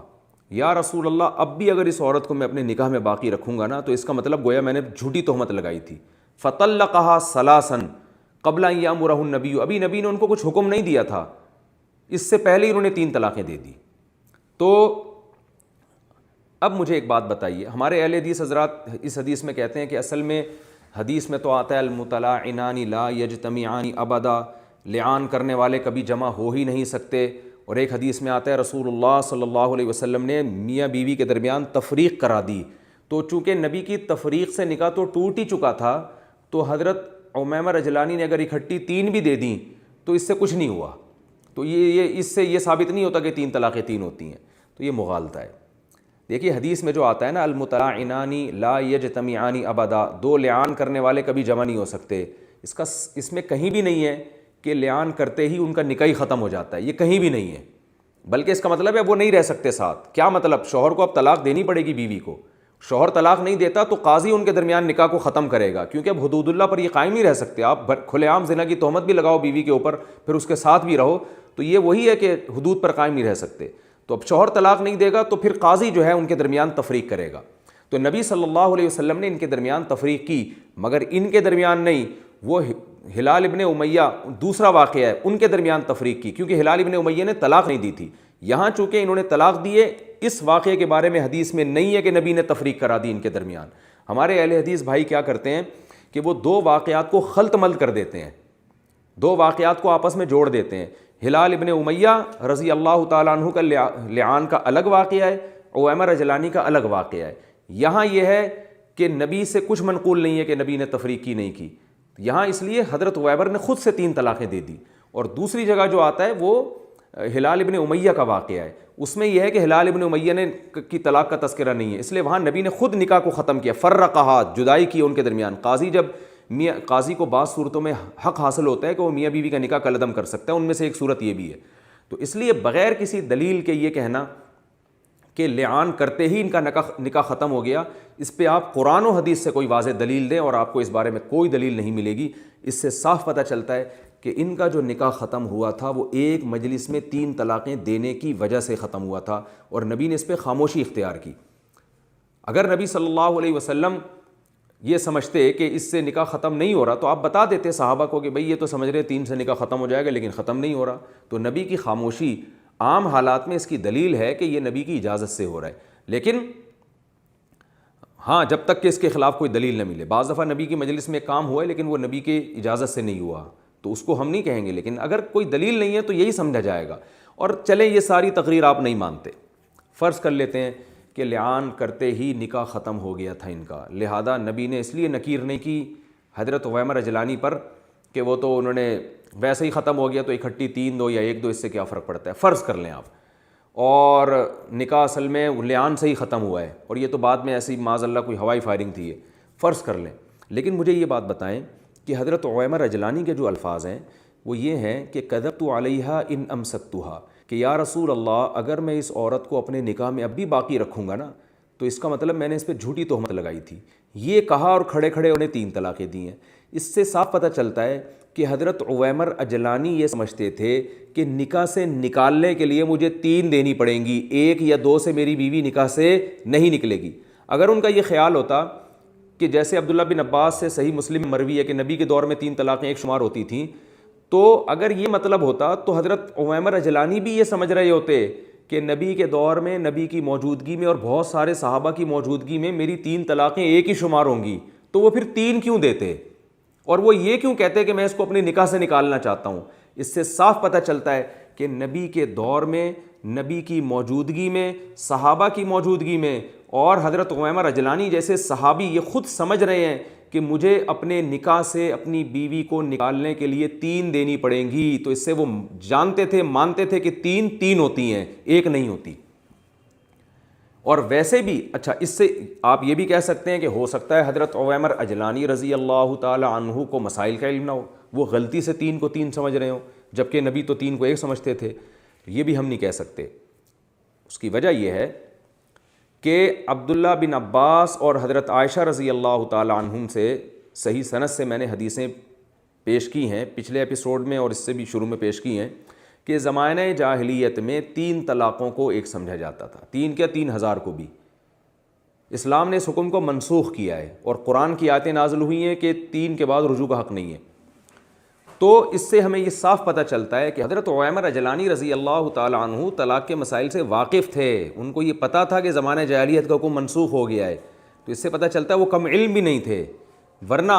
یا رسول اللہ اب بھی اگر اس عورت کو میں اپنے نکاح میں باقی رکھوں گا نا تو اس کا مطلب گویا میں نے جھوٹی تہمت لگائی تھی۔ فطلقہا ثلاثا قبل ان یامرہ النبی، ابھی نبی نے ان کو کچھ حکم نہیں دیا تھا، اس سے پہلے ہی انہوں نے 3 طلاقیں دے دی۔ تو اب مجھے ایک بات بتائیے، ہمارے اہل حدیث حضرات اس حدیث میں کہتے ہیں کہ اصل میں حدیث میں تو آتا ہے المطلعنان لا یجتمعان ابدا، لعان کرنے والے کبھی جمع ہو ہی نہیں سکتے، اور ایک حدیث میں آتا ہے رسول اللہ صلی اللہ علیہ وسلم نے میاں بیوی کے درمیان تفریق کرا دی، تو چونکہ نبی کی تفریق سے نکاح تو ٹوٹ ہی چکا تھا، تو حضرت عویمر اجلانی نے اگر اکٹھی 3 بھی دے دیں تو اس سے کچھ نہیں ہوا، تو یہ اس سے یہ ثابت نہیں ہوتا کہ 3 طلاقیں 3 ہوتی ہیں، تو یہ مغالطہ ہے۔ دیکھیے حدیث میں جو آتا ہے نا المطلعنان لا یجتمعان ابدا، 2 لعان کرنے والے کبھی جمع نہیں ہو سکتے، اس میں کہیں بھی نہیں ہے کہ لعان کرتے ہی ان کا نکاح ختم ہو جاتا ہے، یہ کہیں بھی نہیں ہے، بلکہ اس کا مطلب ہے وہ نہیں رہ سکتے ساتھ۔ کیا مطلب؟ شوہر کو اب طلاق دینی پڑے گی بیوی کو، شوہر طلاق نہیں دیتا تو قاضی ان کے درمیان نکاح کو ختم کرے گا، کیونکہ اب حدود اللہ پر یہ قائم نہیں رہ سکتے، آپ کھلے عام زنا کی تہمت بھی لگاؤ بیوی کے اوپر پھر اس کے ساتھ بھی رہو، تو یہ وہی ہے کہ حدود پر قائم نہیں رہ سکتے، تو اب شوہر طلاق نہیں دے گا تو پھر قاضی جو ہے ان کے درمیان تفریق کرے گا۔ تو نبی صلی اللہ علیہ وسلم نے ان کے درمیان تفریق کی، مگر ان کے درمیان نہیں، وہ ہلال ابن امیہ دوسرا واقعہ ہے، ان کے درمیان تفریق کی، کیونکہ ہلال ابن امیہ نے طلاق نہیں دی تھی، یہاں چونکہ انہوں نے طلاق دیے، اس واقعے کے بارے میں حدیث میں نہیں ہے کہ نبی نے تفریق کرا دی ان کے درمیان۔ ہمارے اہل حدیث بھائی کیا کرتے ہیں کہ وہ 2 واقعات کو خلط ملط کر دیتے ہیں، 2 واقعات کو آپس میں جوڑ دیتے ہیں، ہلال ابن امیہ رضی اللہ تعالیٰ عنہ کا لعان کا الگ واقعہ ہے، عویمر اجلانی کا الگ واقعہ ہے. یہاں یہ ہے کہ نبی سے کچھ منقول نہیں ہے کہ نبی نے تفریق کی نہیں کی. یہاں اس لیے حضرت عویمر نے خود سے 3 طلاقیں دے دی. اور دوسری جگہ جو آتا ہے وہ ہلال ابن امیہ کا واقعہ ہے. اس میں یہ ہے کہ ہلال ابن امیہ نے کی طلاق کا تذکرہ نہیں ہے, اس لیے وہاں نبی نے خود نکاح کو ختم کیا, فرقہا, جدائی کی ان کے درمیان. قاضی کو بعض صورتوں میں حق حاصل ہوتا ہے کہ وہ میاں بیوی کا نکاح کالعدم کر سکتا ہے, ان میں سے ایک صورت یہ بھی ہے. تو اس لیے بغیر کسی دلیل کے یہ کہنا کہ لعان کرتے ہی ان کا نکاح ختم ہو گیا, اس پہ آپ قرآن و حدیث سے کوئی واضح دلیل دیں اور آپ کو اس بارے میں کوئی دلیل نہیں ملے گی. اس سے صاف پتہ چلتا ہے کہ ان کا جو نکاح ختم ہوا تھا وہ ایک مجلس میں 3 طلاقیں دینے کی وجہ سے ختم ہوا تھا, اور نبی نے اس پہ خاموشی اختیار کی. اگر نبی صلی اللہ علیہ وسلم یہ سمجھتے کہ اس سے نکاح ختم نہیں ہو رہا تو آپ بتا دیتے صحابہ کو کہ بھئی یہ تو سمجھ رہے 3 سے نکاح ختم ہو جائے گا لیکن ختم نہیں ہو رہا. تو نبی کی خاموشی عام حالات میں اس کی دلیل ہے کہ یہ نبی کی اجازت سے ہو رہا ہے. لیکن ہاں جب تک کہ اس کے خلاف کوئی دلیل نہ ملے. بعض دفعہ نبی کی مجلس میں کام ہوا ہے لیکن وہ نبی کی اجازت سے نہیں ہوا تو اس کو ہم نہیں کہیں گے, لیکن اگر کوئی دلیل نہیں ہے تو یہی سمجھا جائے گا. اور چلیں یہ ساری تقریر آپ نہیں مانتے, فرض کر لیتے ہیں کہ لعان کرتے ہی نکاح ختم ہو گیا تھا ان کا, لہذا نبی نے اس لیے نکیر نہیں کی حضرت عویمر اجلانی پر کہ وہ تو انہوں نے ویسے ہی ختم ہو گیا تو اکٹھی 3 دو یا 1 دو, اس سے کیا فرق پڑتا ہے. فرض کر لیں آپ, اور نکاح اصل میں لعان سے ہی ختم ہوا ہے اور یہ تو بعد میں ایسی معاذ اللہ کوئی ہوائی فائرنگ تھی, یہ فرض کر لیں. لیکن مجھے یہ بات بتائیں کہ حضرت عویمر اجلانی کے جو الفاظ ہیں وہ یہ ہیں کہ کذبت علیہا ان امسکتھا, کہ یا رسول اللہ اگر میں اس عورت کو اپنے نکاح میں اب بھی باقی رکھوں گا نا تو اس کا مطلب میں نے اس پہ جھوٹی تہمت لگائی تھی. یہ کہا اور کھڑے کھڑے انہیں 3 طلاقیں دی ہیں. اس سے صاف پتہ چلتا ہے کہ حضرت عویمر اجلانی یہ سمجھتے تھے کہ نکاح سے نکالنے کے لیے مجھے 3 دینی پڑیں گی, 1 یا 2 سے میری بیوی نکاح سے نہیں نکلے گی. اگر ان کا یہ خیال ہوتا کہ جیسے عبداللہ بن عباس سے صحیح مسلم مروی ہے کہ نبی کے دور میں 3 طلاقیں ایک شمار ہوتی تھیں, تو اگر یہ مطلب ہوتا تو حضرت عویمر اجلانی بھی یہ سمجھ رہے ہوتے کہ نبی کے دور میں نبی کی موجودگی میں اور بہت سارے صحابہ کی موجودگی میں میری 3 طلاقیں ایک ہی شمار ہوں گی, تو وہ پھر 3 کیوں دیتے اور وہ یہ کیوں کہتے کہ میں اس کو اپنے نکاح سے نکالنا چاہتا ہوں. اس سے صاف پتہ چلتا ہے کہ نبی کے دور میں, نبی کی موجودگی میں, صحابہ کی موجودگی میں, اور حضرت عویمر اجلانی جیسے صحابی یہ خود سمجھ رہے ہیں کہ مجھے اپنے نکاح سے اپنی بیوی کو نکالنے کے لیے 3 دینی پڑیں گی. تو اس سے وہ جانتے تھے, مانتے تھے کہ 3 ہوتی ہیں, 1 نہیں ہوتی. اور ویسے بھی اچھا اس سے آپ یہ بھی کہہ سکتے ہیں کہ ہو سکتا ہے حضرت عویمر اجلانی رضی اللہ تعالی عنہ کو مسائل کا علم نہ ہو, وہ غلطی سے 3 کو 3 سمجھ رہے ہوں جبکہ نبی تو 3 کو 1 سمجھتے تھے. یہ بھی ہم نہیں کہہ سکتے. اس کی وجہ یہ ہے کہ عبداللہ بن عباس اور حضرت عائشہ رضی اللہ تعالی عنہم سے صحیح سند سے میں نے حدیثیں پیش کی ہیں پچھلے ایپیسوڈ میں اور اس سے بھی شروع میں پیش کی ہیں کہ زمانہ جاہلیت میں 3 طلاقوں کو ایک سمجھا جاتا تھا, 3 کیا 3000 کو بھی. اسلام نے اس حکم کو منسوخ کیا ہے اور قرآن کی آیتیں نازل ہوئی ہیں کہ 3 کے بعد رجوع کا حق نہیں ہے. تو اس سے ہمیں یہ صاف پتہ چلتا ہے کہ حضرت عویمر اجلانی رضی اللہ تعالی عنہ طلاق کے مسائل سے واقف تھے, ان کو یہ پتہ تھا کہ زمانہ جاہلیت کا حکم منسوخ ہو گیا ہے. تو اس سے پتہ چلتا ہے وہ کم علم بھی نہیں تھے, ورنہ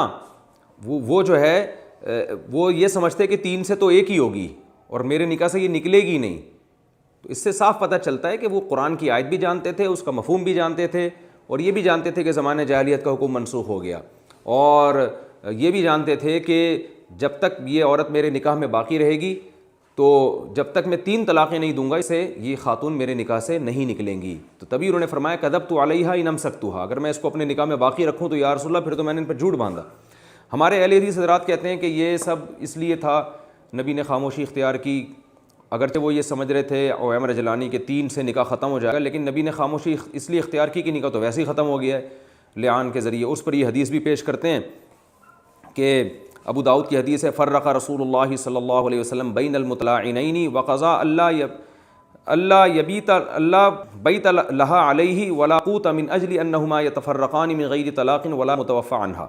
وہ جو ہے وہ یہ سمجھتے کہ 3 سے تو 1 ہی ہوگی اور میرے نکاح سے یہ نکلے گی نہیں. تو اس سے صاف پتہ چلتا ہے کہ وہ قرآن کی آیت بھی جانتے تھے, اس کا مفہوم بھی جانتے تھے, اور یہ بھی جانتے تھے کہ زمانہ جاہلیت کا حکم منسوخ ہو گیا, اور یہ بھی جانتے تھے کہ جب تک یہ عورت میرے نکاح میں باقی رہے گی تو جب تک میں 3 طلاقیں نہیں دوں گا اسے یہ خاتون میرے نکاح سے نہیں نکلیں گی. تو تبھی انہوں نے فرمایا کذبت علیہا ان امسکتھا, اگر میں اس کو اپنے نکاح میں باقی رکھوں تو یا رسول اللہ پھر تو میں نے ان پر جھوٹ باندھا. ہمارے اہل حدیث حضرات کہتے ہیں کہ یہ سب اس لیے تھا نبی نے خاموشی اختیار کی, اگرچہ وہ یہ سمجھ رہے تھے عویمر اجلانی کے 3 سے نکاح ختم ہو جائے گا, لیکن نبی نے خاموشی اس لیے اختیار کی کہ نکاح تو ویسے ہی ختم ہو گیا ہے لعان کے ذریعے. اس پر یہ حدیث بھی پیش کرتے ہیں کہ ابو داؤد کی حدیث ہے فرق رسول اللہ صلی اللہ علیہ وسلم بین المطلعنین وقضا اللہ بیت لها علیہ ولا قوت من اجل انہما یتفرقان من غیر طلاق ولا متوفى عنہا.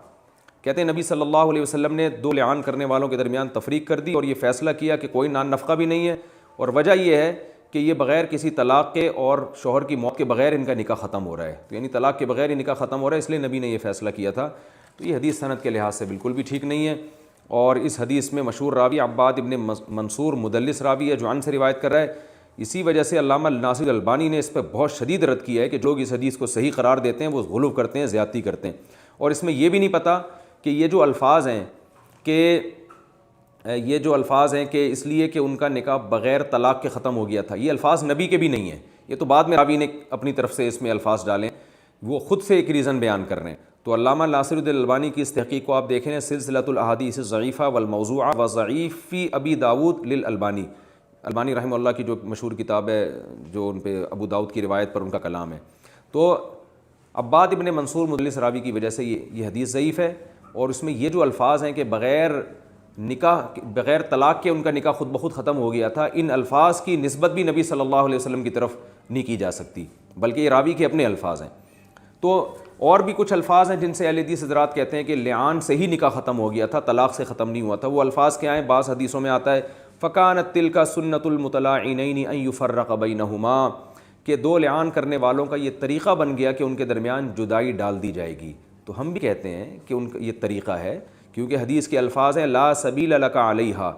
کہتے ہیں نبی صلی اللہ علیہ وسلم نے 2 لعان کرنے والوں کے درمیان تفریق کر دی اور یہ فیصلہ کیا کہ کوئی نان نفقہ بھی نہیں ہے, اور وجہ یہ ہے کہ یہ بغیر کسی طلاق کے اور شوہر کی موت کے بغیر ان کا نکاح ختم ہو رہا ہے. تو یعنی طلاق کے بغیر ہی نکاح ختم ہو رہا ہے, اس لیے نبی نے یہ فیصلہ کیا تھا. تو یہ حدیث سند کے لحاظ سے بالکل بھی ٹھیک نہیں ہے, اور اس حدیث میں مشہور راوی عباد ابن منصور مدلس راوی ہے جو عن سے روایت کر رہا ہے اسی وجہ سے علامہ ناصر البانی نے اس پہ بہت شدید رد کیا ہے کہ جو لوگ اس حدیث کو صحیح قرار دیتے ہیں وہ غلو کرتے ہیں، زیادتی کرتے ہیں، اور اس میں یہ بھی نہیں پتہ کہ یہ جو الفاظ ہیں کہ اس لیے کہ ان کا نکاح بغیر طلاق کے ختم ہو گیا تھا، یہ الفاظ نبی کے بھی نہیں ہیں، یہ تو بعد میں راوی نے اپنی طرف سے اس میں الفاظ ڈالیں، وہ خود سے ایک ریزن بیان کر رہے ہیں۔ تو علامہ ناصر الدین البانی کی اس تحقیق کو آپ دیکھیں، سلسلۃ الاحادیث الضعیفہ والموضوعہ وضعیف فی ابی داود للالبانی، البانی رحمہ اللہ کی جو مشہور کتاب ہے، جو ان پہ ابو داؤد کی روایت پر ان کا کلام ہے۔ تو عباد ابن منصور مدلس راوی کی وجہ سے یہ حدیث ضعیف ہے، اور اس میں یہ جو الفاظ ہیں کہ بغیر طلاق کے ان کا نکاح خود بخود ختم ہو گیا تھا، ان الفاظ کی نسبت بھی نبی صلی اللہ علیہ وسلم کی طرف نہیں کی جا سکتی، بلکہ یہ راوی کے اپنے الفاظ ہیں۔ تو اور بھی کچھ الفاظ ہیں جن سے اہل حدیث حضرات کہتے ہیں کہ لعان سے ہی نکاح ختم ہو گیا تھا، طلاق سے ختم نہیں ہوا تھا۔ وہ الفاظ کیا ہیں؟ بعض حدیثوں میں آتا ہے فَكَانَتْ تِلْكَ سُنَّةُ الْمُتَلَاعِنَيْنِ أَن يُفَرَّقَ بَيْنَهُمَا، کہ دو لعان کرنے والوں کا یہ طریقہ بن گیا کہ ان کے درمیان جدائی ڈال دی جائے گی۔ تو ہم بھی کہتے ہیں کہ ان کا یہ طریقہ ہے، کیونکہ حدیث کے الفاظ ہیں لا سبیل لک علیہا،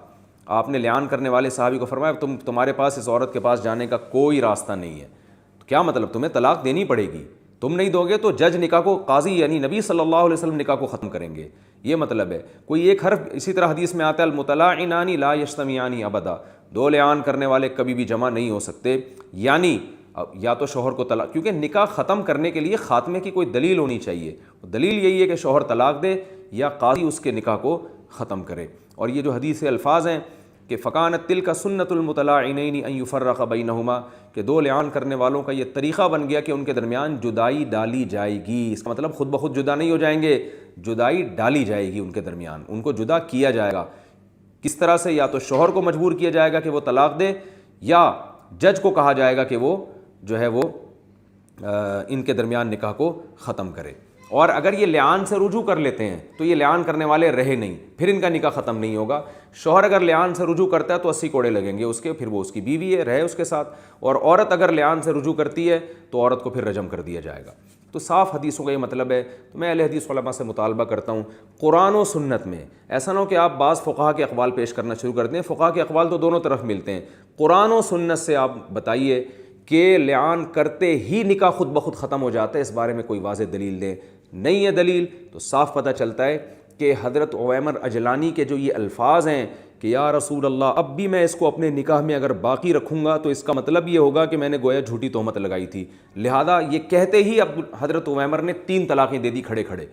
آپ نے لعان کرنے والے صحابی کو فرمایا تمہارے پاس اس عورت کے پاس جانے کا کوئی راستہ نہیں ہے۔ تو کیا مطلب؟ تمہیں طلاق دینی پڑے گی، تم نہیں دو گے تو جج نکاح کو، قاضی یعنی نبی صلی اللہ علیہ وسلم نکاح کو ختم کریں گے، یہ مطلب ہے۔ کوئی ایک حرف، اسی طرح حدیث میں آتا ہے المتلاعنان لا یجتمعان ابدا، دو لعان کرنے والے کبھی بھی جمع نہیں ہو سکتے، یعنی یا تو شوہر کو طلاق، کیونکہ نکاح ختم کرنے کے لیے خاتمے کی کوئی دلیل ہونی چاہیے، دلیل یہی ہے کہ شوہر طلاق دے یا قاضی اس کے نکاح کو ختم کرے۔ اور یہ جو حدیث کے الفاظ ہیں کہ فَكَانَتْ تِلْكَ سُنَّةُ الْمُتَلَاعِنَيْنِ أَن يُفَرَّقَ بَيْنَهُمَا، کہ دو لعان کرنے والوں کا یہ طریقہ بن گیا کہ ان کے درمیان جدائی ڈالی جائے گی۔ اس کا مطلب خود بخود جدا نہیں ہو جائیں گے، جدائی ڈالی جائے گی ان کے درمیان، ان کو جدا کیا جائے گا۔ کس طرح سے؟ یا تو شوہر کو مجبور کیا جائے گا کہ وہ طلاق دے، یا جج کو کہا جائے گا کہ وہ جو ہے وہ ان کے درمیان نکاح کو ختم کرے۔ اور اگر یہ لعان سے رجوع کر لیتے ہیں تو یہ لعان کرنے والے رہے نہیں، پھر ان کا نکاح ختم نہیں ہوگا۔ شوہر اگر لعان سے رجوع کرتا ہے تو 80 کوڑے لگیں گے اس کے، پھر وہ اس کی بیوی ہے، رہے اس کے ساتھ، اور عورت اگر لعان سے رجوع کرتی ہے تو عورت کو پھر رجم کر دیا جائے گا۔ تو صاف حدیثوں کا یہ مطلب ہے۔ تو میں اہل حدیث علماء سے مطالبہ کرتا ہوں قرآن و سنت میں، ایسا نہ ہو کہ آپ بعض فقہا کے اقوال پیش کرنا شروع کر دیں، فقہا کے اقوال تو دونوں طرف ملتے ہیں، قرآن و سنت سے آپ بتائیے کہ لعان کرتے ہی نکاح خود بخود ختم ہو جاتا ہے، اس بارے میں کوئی واضح دلیل دیں۔ نہیں ہے دلیل تو صاف پتہ چلتا ہے کہ حضرت عویمر اجلانی کے جو یہ الفاظ ہیں کہ یا رسول اللہ اب بھی میں اس کو اپنے نکاح میں اگر باقی رکھوں گا تو اس کا مطلب یہ ہوگا کہ میں نے گویا جھوٹی تہمت لگائی تھی، لہذا یہ کہتے ہی اب حضرت عویمر نے 3 طلاقیں دے دی کھڑے کھڑے۔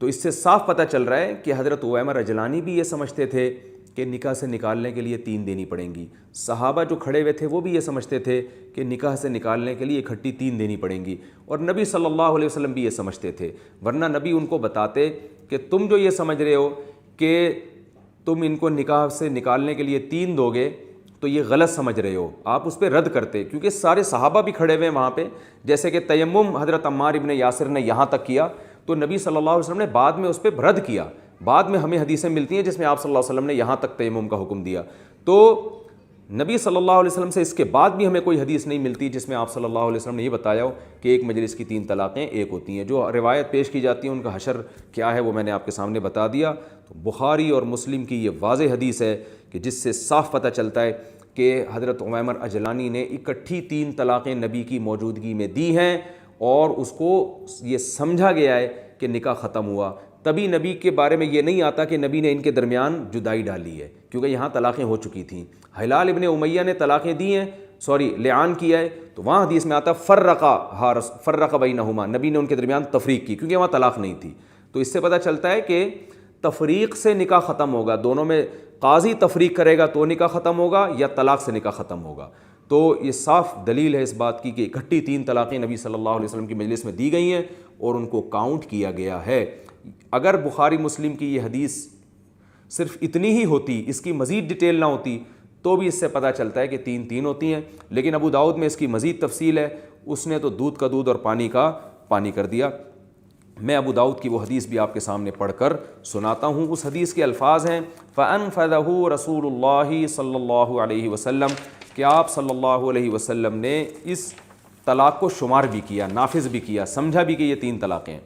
تو اس سے صاف پتہ چل رہا ہے کہ حضرت عویمر اجلانی بھی یہ سمجھتے تھے کہ نکاح سے نکالنے کے لیے 3 دینی پڑیں گی، صحابہ جو کھڑے ہوئے تھے وہ بھی یہ سمجھتے تھے کہ نکاح سے نکالنے کے لیے اکٹھی 3 دینی پڑیں گی، اور نبی صلی اللہ علیہ وسلم بھی یہ سمجھتے تھے، ورنہ نبی ان کو بتاتے کہ تم جو یہ سمجھ رہے ہو کہ تم ان کو نکاح سے نکالنے کے لیے 3 دو گے تو یہ غلط سمجھ رہے ہو، آپ اس پہ رد کرتے، کیونکہ سارے صحابہ بھی کھڑے ہوئے ہیں وہاں پہ، جیسے کہ تیمم حضرت عمار ابن یاسر نے یہاں تک کیا تو نبی صلی اللہ علیہ وسلم نے بعد میں اس پہ رد کیا، بعد میں ہمیں حدیثیں ملتی ہیں جس میں آپ صلی اللہ علیہ وسلم نے یہاں تک تیمم کا حکم دیا۔ تو نبی صلی اللہ علیہ وسلم سے اس کے بعد بھی ہمیں کوئی حدیث نہیں ملتی جس میں آپ صلی اللہ علیہ وسلم نے یہ بتایا ہو کہ ایک مجلس کی 3 طلاقیں ایک ہوتی ہیں۔ جو روایت پیش کی جاتی ہیں ان کا حشر کیا ہے وہ میں نے آپ کے سامنے بتا دیا۔ تو بخاری اور مسلم کی یہ واضح حدیث ہے کہ جس سے صاف پتہ چلتا ہے کہ حضرت عویمر اجلانی نے اکٹھی 3 طلاقیں نبی کی موجودگی میں دی ہیں، اور اس کو یہ سمجھا گیا ہے کہ نکاح ختم ہوا، تبھی نبی کے بارے میں یہ نہیں آتا کہ نبی نے ان کے درمیان جدائی ڈالی ہے، کیونکہ یہاں طلاقیں ہو چکی تھیں۔ ہلال ابن امیہ نے طلاقیں دی ہیں، لعان کیا ہے، تو وہاں حدیث میں آتا فرق بینہما، نبی نے ان کے درمیان تفریق کی کیونکہ وہاں طلاق نہیں تھی۔ تو اس سے پتہ چلتا ہے کہ تفریق سے نکاح ختم ہوگا، دونوں میں قاضی تفریق کرے گا تو نکاح ختم ہوگا یا طلاق سے نکاح ختم ہوگا۔ تو یہ صاف دلیل ہے اس بات کی کہ اکٹھی 3 طلاقیں نبی صلی اللہ علیہ وسلم کی مجلس میں دی گئی ہیں اور ان کو کاؤنٹ کیا گیا ہے۔ اگر بخاری مسلم کی یہ حدیث صرف اتنی ہی ہوتی، اس کی مزید ڈیٹیل نہ ہوتی، تو بھی اس سے پتہ چلتا ہے کہ 3 ہوتی ہیں، لیکن ابو داؤد میں اس کی مزید تفصیل ہے، اس نے تو دودھ کا دودھ اور پانی کا پانی کر دیا۔ میں ابو داؤد کی وہ حدیث بھی آپ کے سامنے پڑھ کر سناتا ہوں۔ اس حدیث کے الفاظ ہیں فَأَنفَذَهُ رسول اللہ صلی اللہ علیہ وسلم، کہ آپ صلی اللہ علیہ وسلم نے اس طلاق کو شمار بھی کیا، نافذ بھی کیا، سمجھا بھی کہ یہ 3 طلاقیں ہیں۔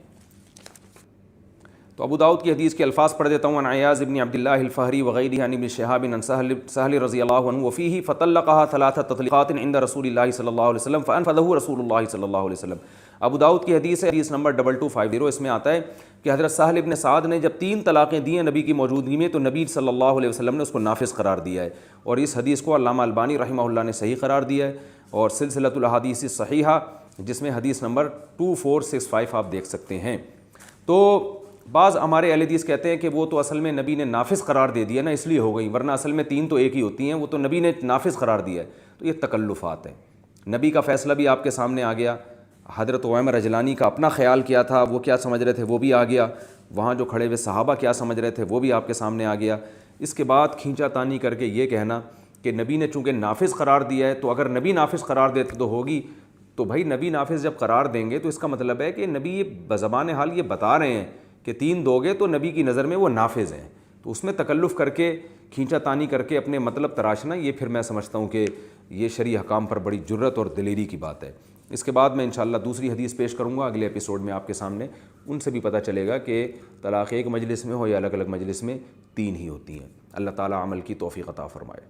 تو ابو داؤد کی حدیث کے الفاظ پڑھ دیتا ہوں. عن عیاض بن عبد اللہ الفہری وغیرہ عن ابن شہاب عن سہل رضی اللہ عنہ وفیہ فطلقها 3 تطلیقات عند رسول اللہ صلی اللہ علیہ وسلم فانفذہ رسول اللہ صلی اللہ علیہ وسلم. ابو داؤد کی حدیث ہے، حدیث نمبر 2250. اس میں آتا ہے کہ حضرت سہل ابن سعد نے جب 3 طلاقیں دی ہیں نبی کی موجودگی میں تو نبی صلی اللہ علیہ وسلم نے اس کو نافذ قرار دیا ہے. اور اس حدیث کو علامہ البانی رحمہ اللہ نے صحیح قرار دیا ہے، اور سلسلۃ الاحادیث الصحیحہ جس میں حدیث نمبر 2465 آپ دیکھ سکتے ہیں. تو بعض ہمارے اہل حدیث کہتے ہیں کہ وہ تو اصل میں نبی نے نافذ قرار دے دیا نا اس لیے ہو گئی، ورنہ اصل میں 3 تو ایک ہی ہوتی ہیں، وہ تو نبی نے نافذ قرار دیا ہے. تو یہ تکلفات ہیں. نبی کا فیصلہ بھی آپ کے سامنے آ گیا، حضرت عمر رجلانی کا اپنا خیال کیا تھا، وہ کیا سمجھ رہے تھے وہ بھی آ گیا، وہاں جو کھڑے ہوئے صحابہ کیا سمجھ رہے تھے وہ بھی آپ کے سامنے آ گیا. اس کے بعد کھینچا تانی کر کے یہ کہنا کہ نبی نے چونکہ نافذ قرار دیا ہے تو اگر نبی نافذ قرار دیتے تو ہوگی. تو بھائی نبی نافذ جب قرار دیں گے تو اس کا مطلب ہے کہ نبی یہ بزبان حال یہ بتا رہے ہیں کہ 3 دو گے تو نبی کی نظر میں وہ نافذ ہیں. تو اس میں تکلف کر کے کھینچا تانی کر کے اپنے مطلب تراشنا، یہ پھر میں سمجھتا ہوں کہ یہ شرعی حکام پر بڑی جرت اور دلیری کی بات ہے. اس کے بعد میں انشاءاللہ دوسری حدیث پیش کروں گا اگلے ایپیسوڈ میں آپ کے سامنے، ان سے بھی پتہ چلے گا کہ طلاق ایک مجلس میں ہو یا الگ الگ مجلس میں 3 ہی ہوتی ہیں. اللہ تعالیٰ عمل کی توفیق عطا فرمائے.